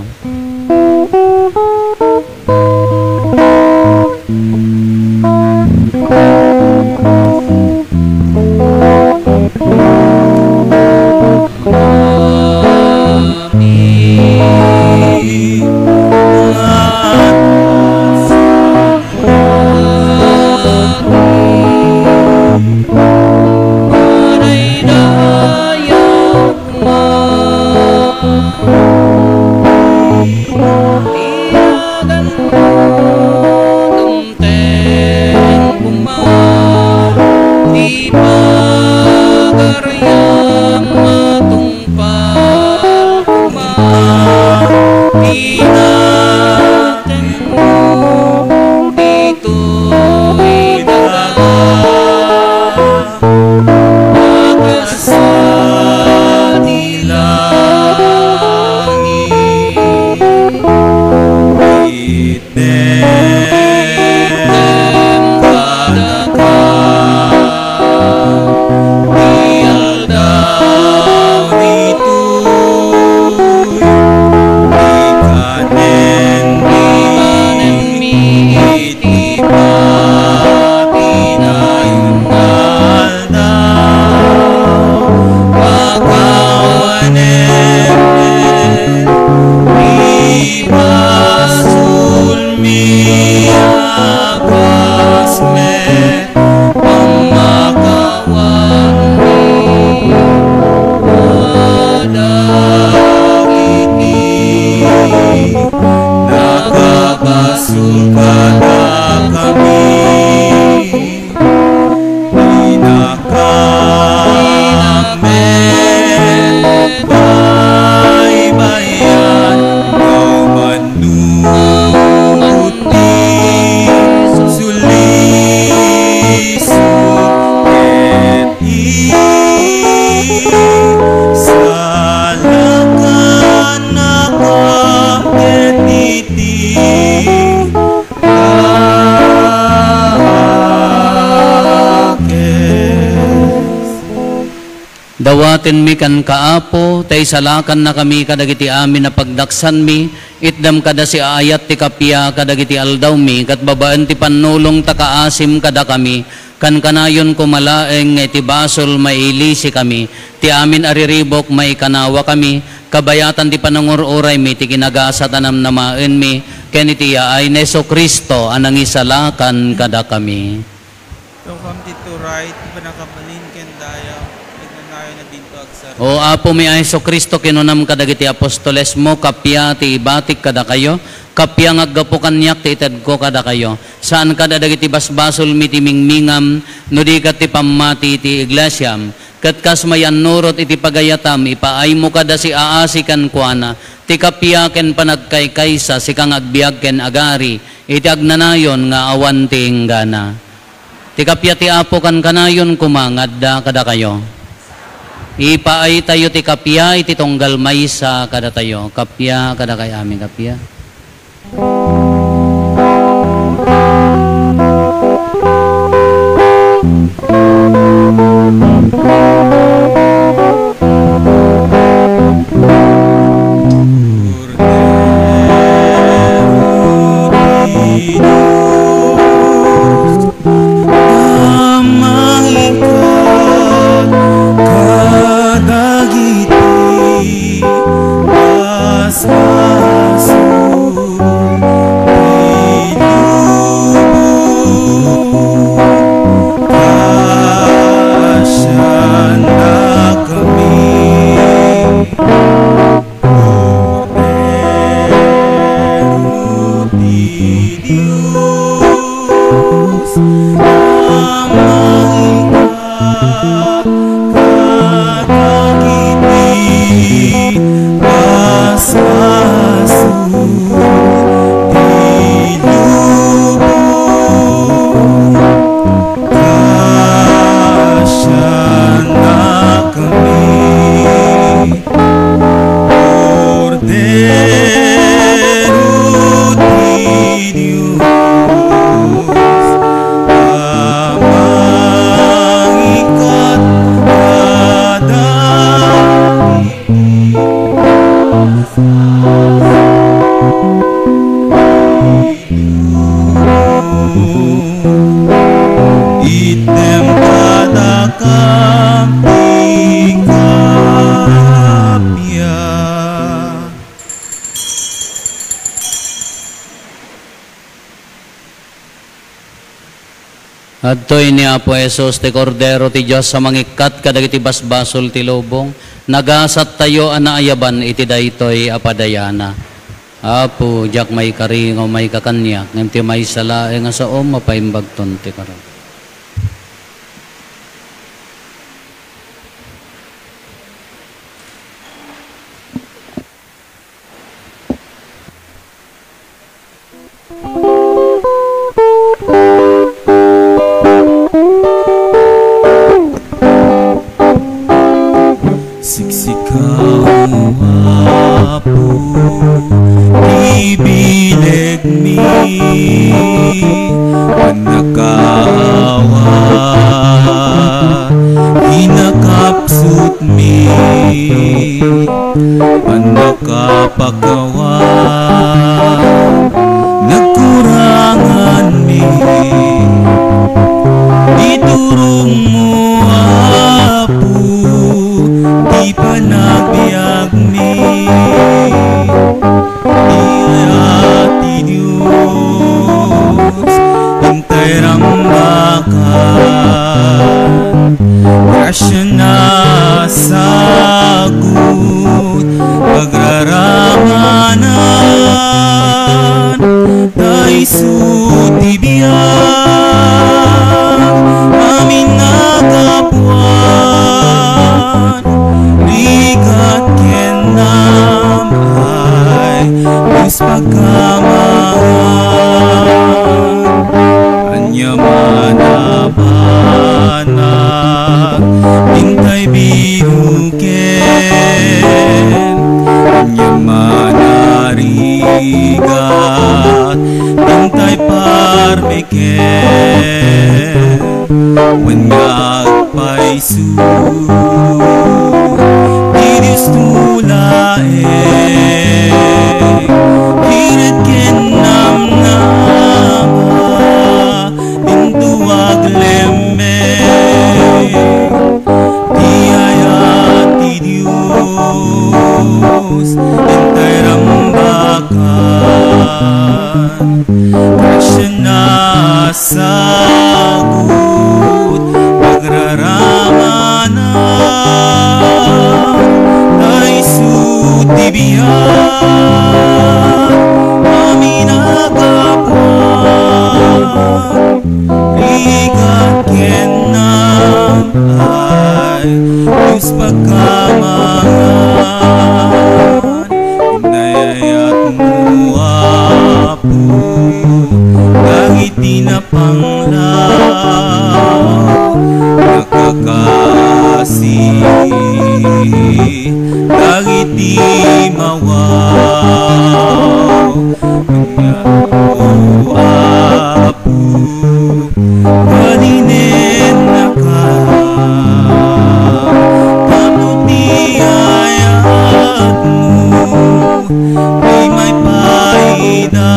Speaker 2: Ipasulmi
Speaker 1: Dawaten mi kan kaapo, tay salakan na kami kadagiti amin na pagdaksan mi, itdam kada si ayat ti kapya kadagiti aldaw mi, kat babaan ti panulong takaasim kada kami, kan kanayon kumalaeng ti basol mailisi kami, ti amin ariribok may kanawa kami, kabayatan ti panangururay mi, ti kinagasa tanam namaen mi, ken iti ay Neso Kristo anang isalakan kada kami.
Speaker 2: Don't come to right, panakabalin ken dayaw, nagnanayo na dito agsar.
Speaker 1: O apo mi Heso Kristo kinunam kadagiti apostoles mo, kapya ti ibatik kada kayo, kapya ngaggapo kanyak ti ited ko kada kayo. Saan kada dagiti basbasol mi ti mingmingam, no di kat ti pamati ti iglesyam, kat kas mayan nurot iti pagayatam, ipaay mo kada si aasikan kuana, ti kapya ken panagkaykaysa, si kang agbiag ken agari, iti agnanayon nga awan ti inggana. Ti kapya ti apo kan kanayon kumangadda kada kayo. Ipaay tayo ti kapya iti tunggal maysa kada tayo. Kapya kada kay amin kapya. Adtoy ni Apo Esos ti Kordero ti Diyos sa mangikat kadagiti basbasol ti lubong, nagasat tayo anaayaban iti daytoy apadayana. Apo, jak may karing o may kakanyak, ngem ti may salae nga sa mapaimbagton ti karon.
Speaker 2: When God by Grasya na sagot, pagraramanan, ay sutibiyan, amin agapuan, rigat kenam ay Diyos pagkamangan, inayayat mo apo, langit tinapanglaw, nakakasi, langit di mawaw, inayayat mo apo, kalinin na ka, tapos ayat mo, di may paida.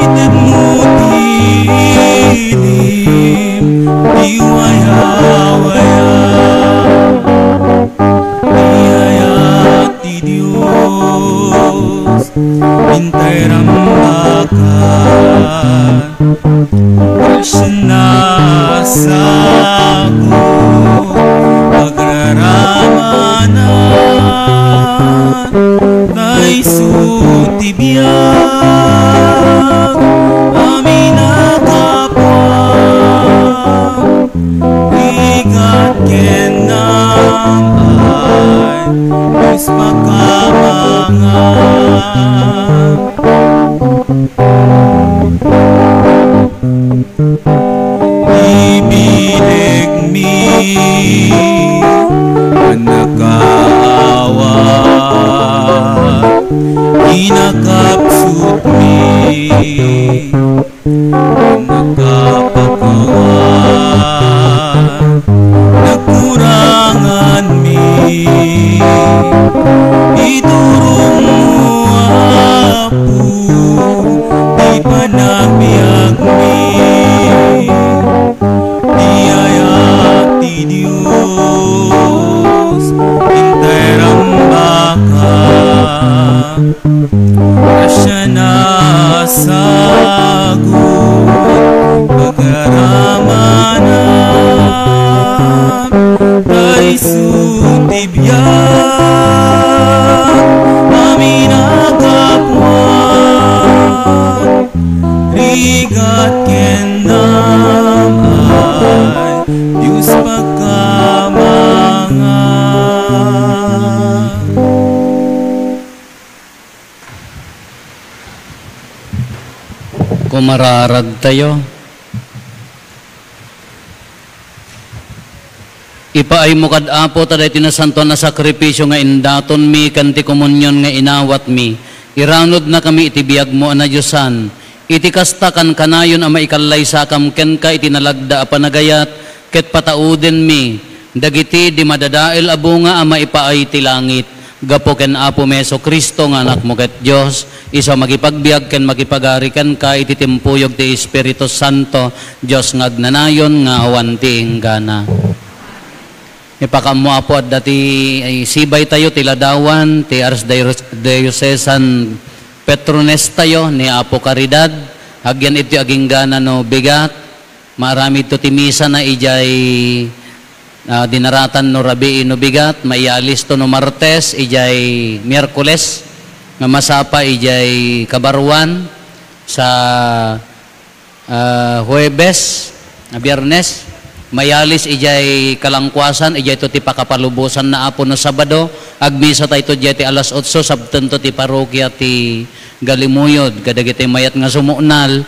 Speaker 2: Itin mo dilim, di waya-waya, iyayat di Diyos, hintay rambakan, grasya na sagot, pagraramanan, ay sutibiyan, amin agapuan, rigat kenam ay Diyos makamangan. Ibilig mi manakaawa, inakapsut mi nakapagawan, nakurangan mi, iturong mo apo, di panagbiag mi, iyayat di Diyos, hintay rambakan, grasya na sagot, pagraramanan, ay sutibiyan, amin agapuan, rigat kenam ay Diyos pagkamangan.
Speaker 1: Kumararag tayo. Ipaay mo kad apo taday tinasanto na sakripisyo nga indaton mi kanti komunyon nga inawat mi. Iranod na kami itibiyag mo na Diyosan. Iti kastakan kanayon ang maikallay sakam ken ka itinalagda a panagayat ket patauden mi. Dagiti di madadael abunga ang maipaay ti langit. Gapo ken Apo Meso Kristo nga anak mo ket Dios, isa magipagbiag ken magipagarikan ka iti timpuyog ti Espiritu Santo, Dios nga agnanayon nga awan ti inggana. Ipakamo apo at dati ay sibay tayo tiladawan ti Archdiocesan Petrones tayo ni Apo Caridad. Agyan iti aginggana no bigat. Marami ito timisa na ijay dinaratan no rabi no bigat. Maialis to no Martes ijay Miyerkules. nga masapa ijay kabaruan sa Huwebes, Biyernes, mayalis ijay kalangkwasan, ijay to ti pakapalubusan na apo no Sabado, agmisa tayo to ti alas 8, sabten to ti parokya ti Galimuyod, kadagiti mayat nga sumuunal,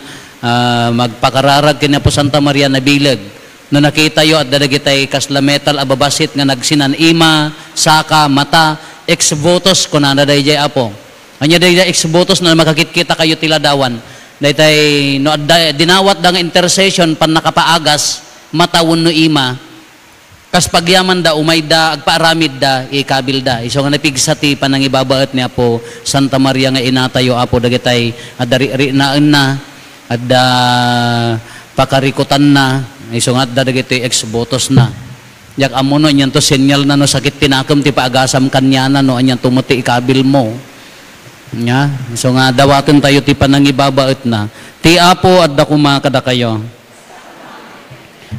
Speaker 1: magpakararag kina po Santa Maria na bilag. No nakita yo at dadagitay kaslametal ababasit nga nagsinan ima, saka, mata, ex-votos kunana dayjay apo. Anya dayjay ex-votos na makakit-kita kayo tiladawan. Daytay no dinawat dang intercession pan nakapaagas matawon no ima. Kas pagyaman da umay da agpaaramid da ikabil da. Iso nga napigsa ti panangibabaet ni Apo Santa Maria nga inatayo Apo dagitay adari naan na adda pakarikutan na. Iso nga dagiti ex-votos na. Yak amono nyan to senyal na no sakit tinakam ti paagasam kanya na no anyan tumuti ikabil mo. Nya, so nga dawaton tayo ti panangibabaet na. Ti Apo adda kuma kada kayo.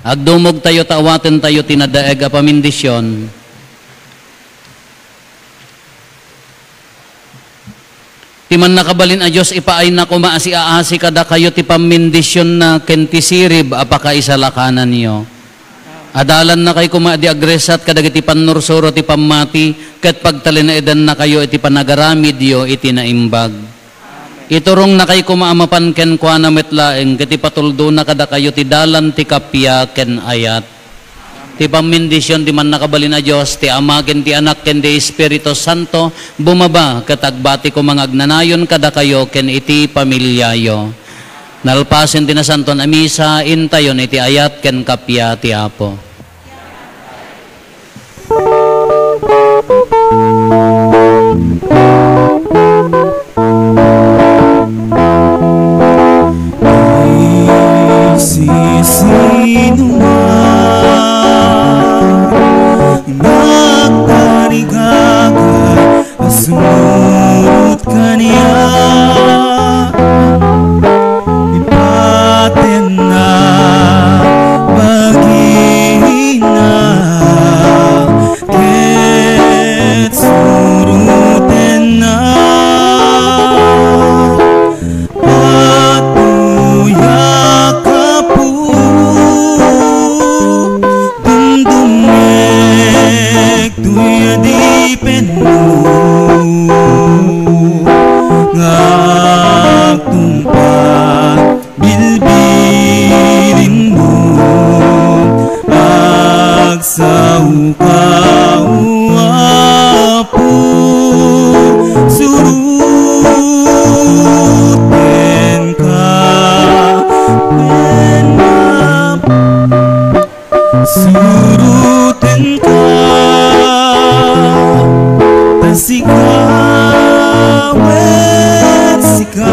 Speaker 1: Agdumog tayo tawaten tayo tinadaeg a pamindisyon. Ti man nakabalin a Dios ipaay na kumaasi-aasi kada kayo ti pamindisyon na ken ti sirib apaka isalakanan niyo. Adalan na kayo kumadi agresat kadagiti panursuro ti pamati ket pagtalinaedan na kayo iti panagaramid yo iti naimbag. Iturong na kayo kumaamapan ken kuana metlaeng ket ipatuldo na kada kayo ti dalan ti kapya ken ayat. Ti pamindisyon ti man nakabalin a Dios ti Ama ken ti Anak ken ti Espiritu Santo bumaba ket agbati ko mga agnanayon kada kayo ken iti pamilyayo. Nalpasen ti nasanton a misa intayon iti ayat ken kapya ti Apo.
Speaker 2: Sino man nagtarigagay asunod kaniya ipaten na pag-ina ket suruten na patuyak tuya di penu ngagtumpak bilbilin mo agsaukaw Apo suruten ka suruten ka sikawet sikaw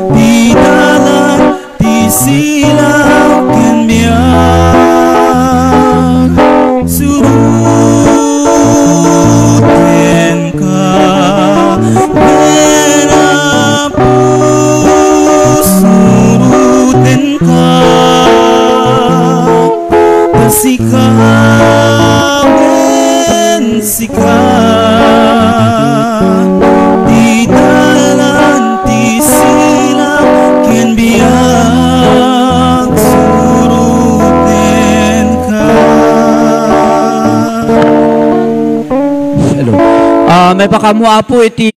Speaker 2: di dalan di silaw ken biag suruten ka ken Apo suruten ka sikawen sika di dalan ti sila ken biag suruten ka.
Speaker 6: Hello. May pakamua po iti